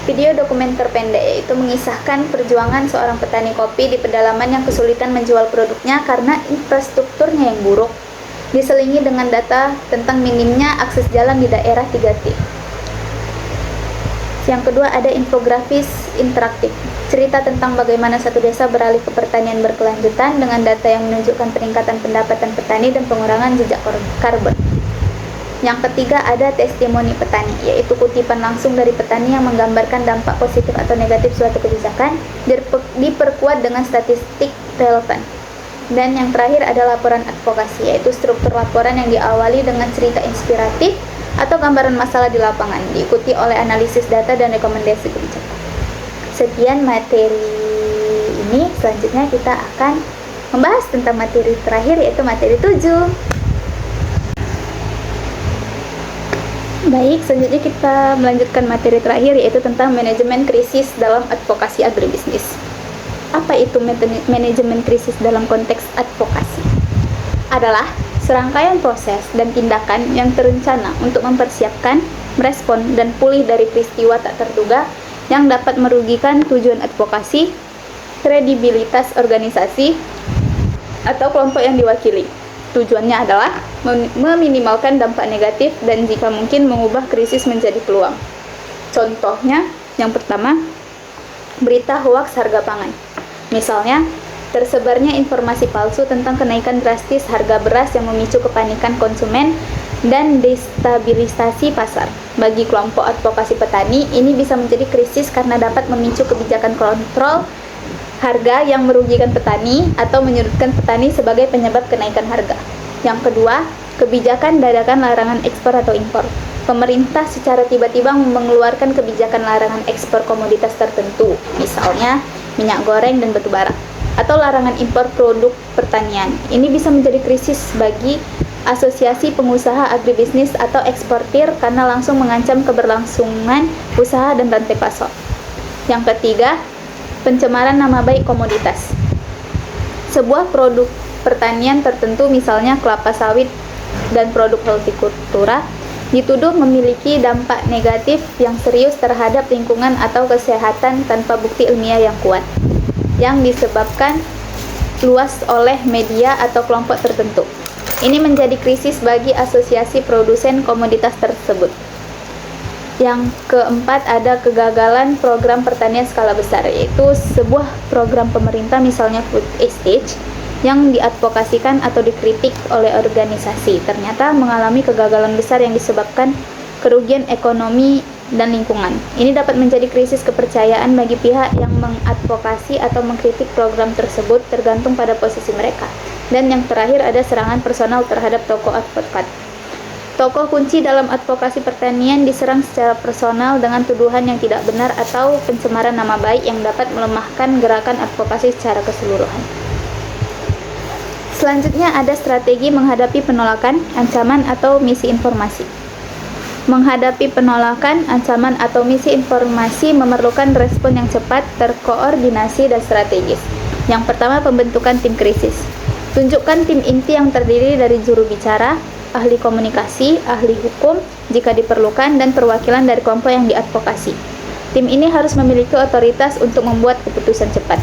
Video dokumenter pendek yaitu mengisahkan perjuangan seorang petani kopi di pedalaman yang kesulitan menjual produknya karena infrastrukturnya yang buruk, diselingi dengan data tentang minimnya akses jalan di daerah 3T. Yang kedua ada infografis interaktif. Cerita tentang bagaimana satu desa beralih ke pertanian berkelanjutan dengan data yang menunjukkan peningkatan pendapatan petani dan pengurangan jejak karbon. Yang ketiga ada testimoni petani, yaitu kutipan langsung dari petani yang menggambarkan dampak positif atau negatif suatu kebijakan, diperkuat dengan statistik relevan. Dan yang terakhir ada laporan advokasi, yaitu struktur laporan yang diawali dengan cerita inspiratif atau gambaran masalah di lapangan, diikuti oleh analisis data dan rekomendasi kebijakan. Sekian materi ini, selanjutnya kita akan membahas tentang materi terakhir, yaitu materi 7. Baik, selanjutnya kita melanjutkan materi terakhir, yaitu tentang manajemen krisis dalam advokasi agribisnis. Apa itu manajemen krisis dalam konteks advokasi? Adalah serangkaian proses dan tindakan yang terencana untuk mempersiapkan, merespon, dan pulih dari peristiwa tak terduga yang dapat merugikan tujuan advokasi, kredibilitas organisasi, atau kelompok yang diwakili. Tujuannya adalah meminimalkan dampak negatif dan jika mungkin mengubah krisis menjadi peluang. Contohnya, yang pertama, berita hoaks harga pangan. Misalnya, tersebarnya informasi palsu tentang kenaikan drastis harga beras yang memicu kepanikan konsumen dan destabilisasi pasar. Bagi kelompok advokasi petani, ini bisa menjadi krisis karena dapat memicu kebijakan kontrol harga yang merugikan petani atau menyudutkan petani sebagai penyebab kenaikan harga. Yang kedua, kebijakan dadakan larangan ekspor atau impor. Pemerintah secara tiba-tiba mengeluarkan kebijakan larangan ekspor komoditas tertentu, misalnya minyak goreng dan batu bara, atau larangan impor produk pertanian. Ini bisa menjadi krisis bagi asosiasi pengusaha agribisnis atau eksportir karena langsung mengancam keberlangsungan usaha dan rantai pasok. Yang ketiga, pencemaran nama baik komoditas. Sebuah produk pertanian tertentu, misalnya kelapa sawit dan produk hortikultura, dituduh memiliki dampak negatif yang serius terhadap lingkungan atau kesehatan tanpa bukti ilmiah yang kuat, yang disebabkan luas oleh media atau kelompok tertentu. Ini menjadi krisis bagi asosiasi produsen komoditas tersebut. Yang keempat ada kegagalan program pertanian skala besar, yaitu sebuah program pemerintah misalnya food estate yang diadvokasikan atau dikritik oleh organisasi ternyata mengalami kegagalan besar yang disebabkan kerugian ekonomi dan lingkungan. Ini dapat menjadi krisis kepercayaan bagi pihak yang mengadvokasi atau mengkritik program tersebut tergantung pada posisi mereka. Dan yang terakhir ada serangan personal terhadap tokoh advokat. Tokoh kunci dalam advokasi pertanian diserang secara personal dengan tuduhan yang tidak benar atau pencemaran nama baik yang dapat melemahkan gerakan advokasi secara keseluruhan. Selanjutnya ada strategi menghadapi penolakan, ancaman, atau misi informasi. Menghadapi penolakan, ancaman, atau misi informasi memerlukan respon yang cepat, terkoordinasi, dan strategis. Yang pertama, pembentukan tim krisis. Tunjukkan tim inti yang terdiri dari juru bicara, ahli komunikasi, ahli hukum, jika diperlukan, dan perwakilan dari kelompok yang diadvokasi. Tim ini harus memiliki otoritas untuk membuat keputusan cepat.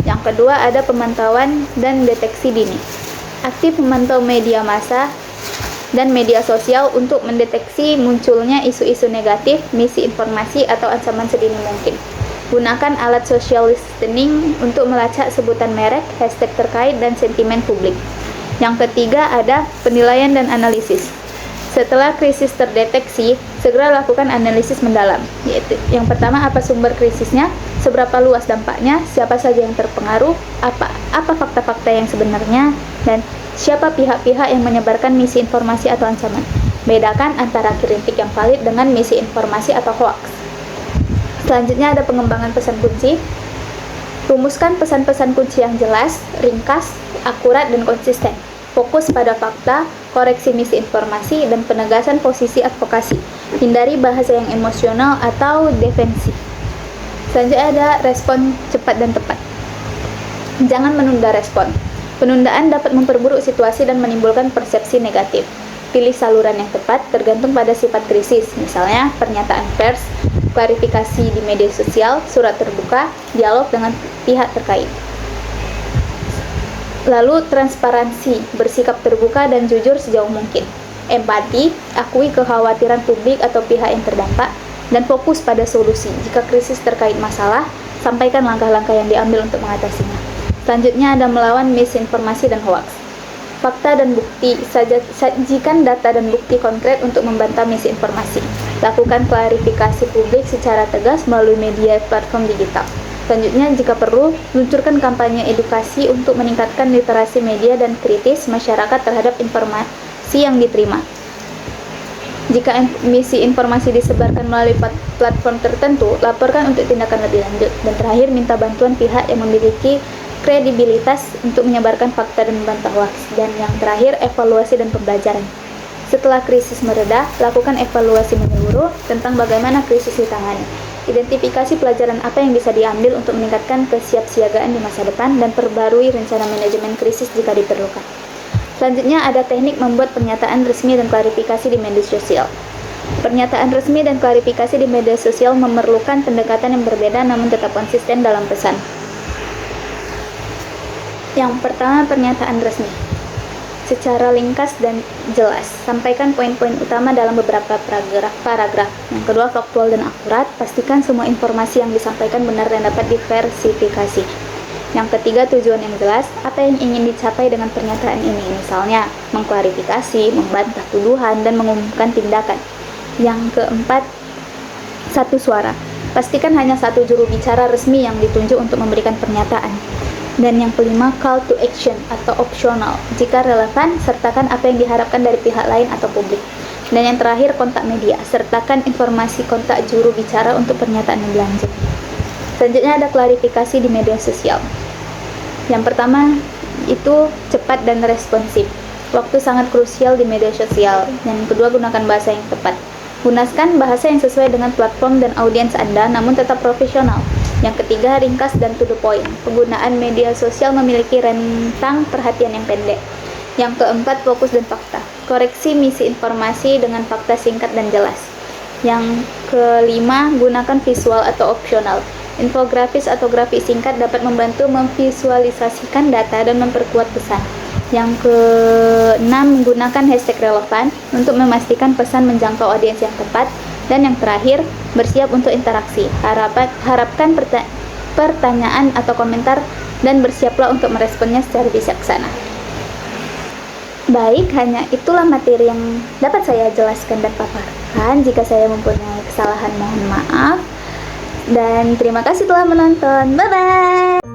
Yang kedua ada pemantauan dan deteksi dini. Aktif memantau media massa dan media sosial untuk mendeteksi munculnya isu-isu negatif, misi informasi, atau ancaman sedini mungkin. Gunakan alat social listening untuk melacak sebutan merek, hashtag terkait, dan sentimen publik. Yang ketiga ada penilaian dan analisis. Setelah krisis terdeteksi, segera lakukan analisis mendalam, yaitu yang pertama apa sumber krisisnya, seberapa luas dampaknya, siapa saja yang terpengaruh, apa fakta-fakta yang sebenarnya, dan siapa pihak-pihak yang menyebarkan misi informasi atau ancaman. Bedakan antara kritik yang valid dengan misi informasi atau hoax. Selanjutnya ada pengembangan pesan kunci. Rumuskan pesan-pesan kunci yang jelas, ringkas, akurat, dan konsisten. Fokus pada fakta, koreksi misi informasi, dan penegasan posisi advokasi. Hindari bahasa yang emosional atau defensif. Selanjutnya ada respon cepat dan tepat. Jangan menunda respon. Penundaan dapat memperburuk situasi dan menimbulkan persepsi negatif. Pilih saluran yang tepat tergantung pada sifat krisis, misalnya pernyataan pers, klarifikasi di media sosial, surat terbuka, dialog dengan pihak terkait. Lalu transparansi, bersikap terbuka dan jujur sejauh mungkin. Empati, akui kekhawatiran publik atau pihak yang terdampak, dan fokus pada solusi. Jika krisis terkait masalah, sampaikan langkah-langkah yang diambil untuk mengatasinya. Selanjutnya ada melawan misinformasi dan hoax. Fakta dan bukti, sajikan data dan bukti konkret untuk membantah misinformasi. Lakukan klarifikasi publik secara tegas melalui media platform digital. Selanjutnya, jika perlu, luncurkan kampanye edukasi untuk meningkatkan literasi media dan kritis masyarakat terhadap informasi yang diterima. Jika misinformasi disebarkan melalui platform tertentu, laporkan untuk tindakan lebih lanjut. Dan terakhir, minta bantuan pihak yang memiliki kredibilitas untuk menyebarkan fakta dan membantah hoax. Dan yang terakhir, evaluasi dan pembelajaran. Setelah krisis mereda, lakukan evaluasi menyeluruh tentang bagaimana krisis ditangani. Identifikasi pelajaran apa yang bisa diambil untuk meningkatkan kesiapsiagaan di masa depan dan perbarui rencana manajemen krisis jika diperlukan. Selanjutnya ada teknik membuat pernyataan resmi dan klarifikasi di media sosial. Pernyataan resmi dan klarifikasi di media sosial memerlukan pendekatan yang berbeda namun tetap konsisten dalam pesan. Yang pertama, pernyataan resmi. Secara ringkas dan jelas, sampaikan poin-poin utama dalam beberapa paragraf. Yang kedua, faktual dan akurat. Pastikan semua informasi yang disampaikan benar dan dapat diversifikasi. Yang ketiga, tujuan yang jelas. Apa yang ingin dicapai dengan pernyataan ini? Misalnya, mengklarifikasi, membantah tuduhan, dan mengumumkan tindakan. Yang keempat, satu suara. Pastikan hanya satu juru bicara resmi yang ditunjuk untuk memberikan pernyataan. Dan yang kelima, call to action atau opsional. Jika relevan, sertakan apa yang diharapkan dari pihak lain atau publik. Dan yang terakhir, kontak media. Sertakan informasi kontak juru bicara untuk pernyataan lebih lanjut. Selanjutnya ada klarifikasi di media sosial. Yang pertama, itu cepat dan responsif. Waktu sangat krusial di media sosial. Yang kedua, gunakan bahasa yang tepat. Gunakan bahasa yang sesuai dengan platform dan audiens Anda, namun tetap profesional. Yang ketiga, ringkas dan to the point. Penggunaan media sosial memiliki rentang perhatian yang pendek. Yang keempat, fokus dan fakta. Koreksi misinformasi dengan fakta singkat dan jelas. Yang kelima, gunakan visual atau opsional. Infografis atau grafik singkat dapat membantu memvisualisasikan data dan memperkuat pesan. Yang keenam, menggunakan hashtag relevan untuk memastikan pesan menjangkau audiens yang tepat. Dan yang terakhir, bersiap untuk interaksi. Harapkan pertanyaan atau komentar dan bersiaplah untuk meresponnya secara bijaksana. Baik, hanya itulah materi yang dapat saya jelaskan dan paparkan. Jika saya mempunyai kesalahan, mohon maaf. Dan terima kasih telah menonton. Bye-bye!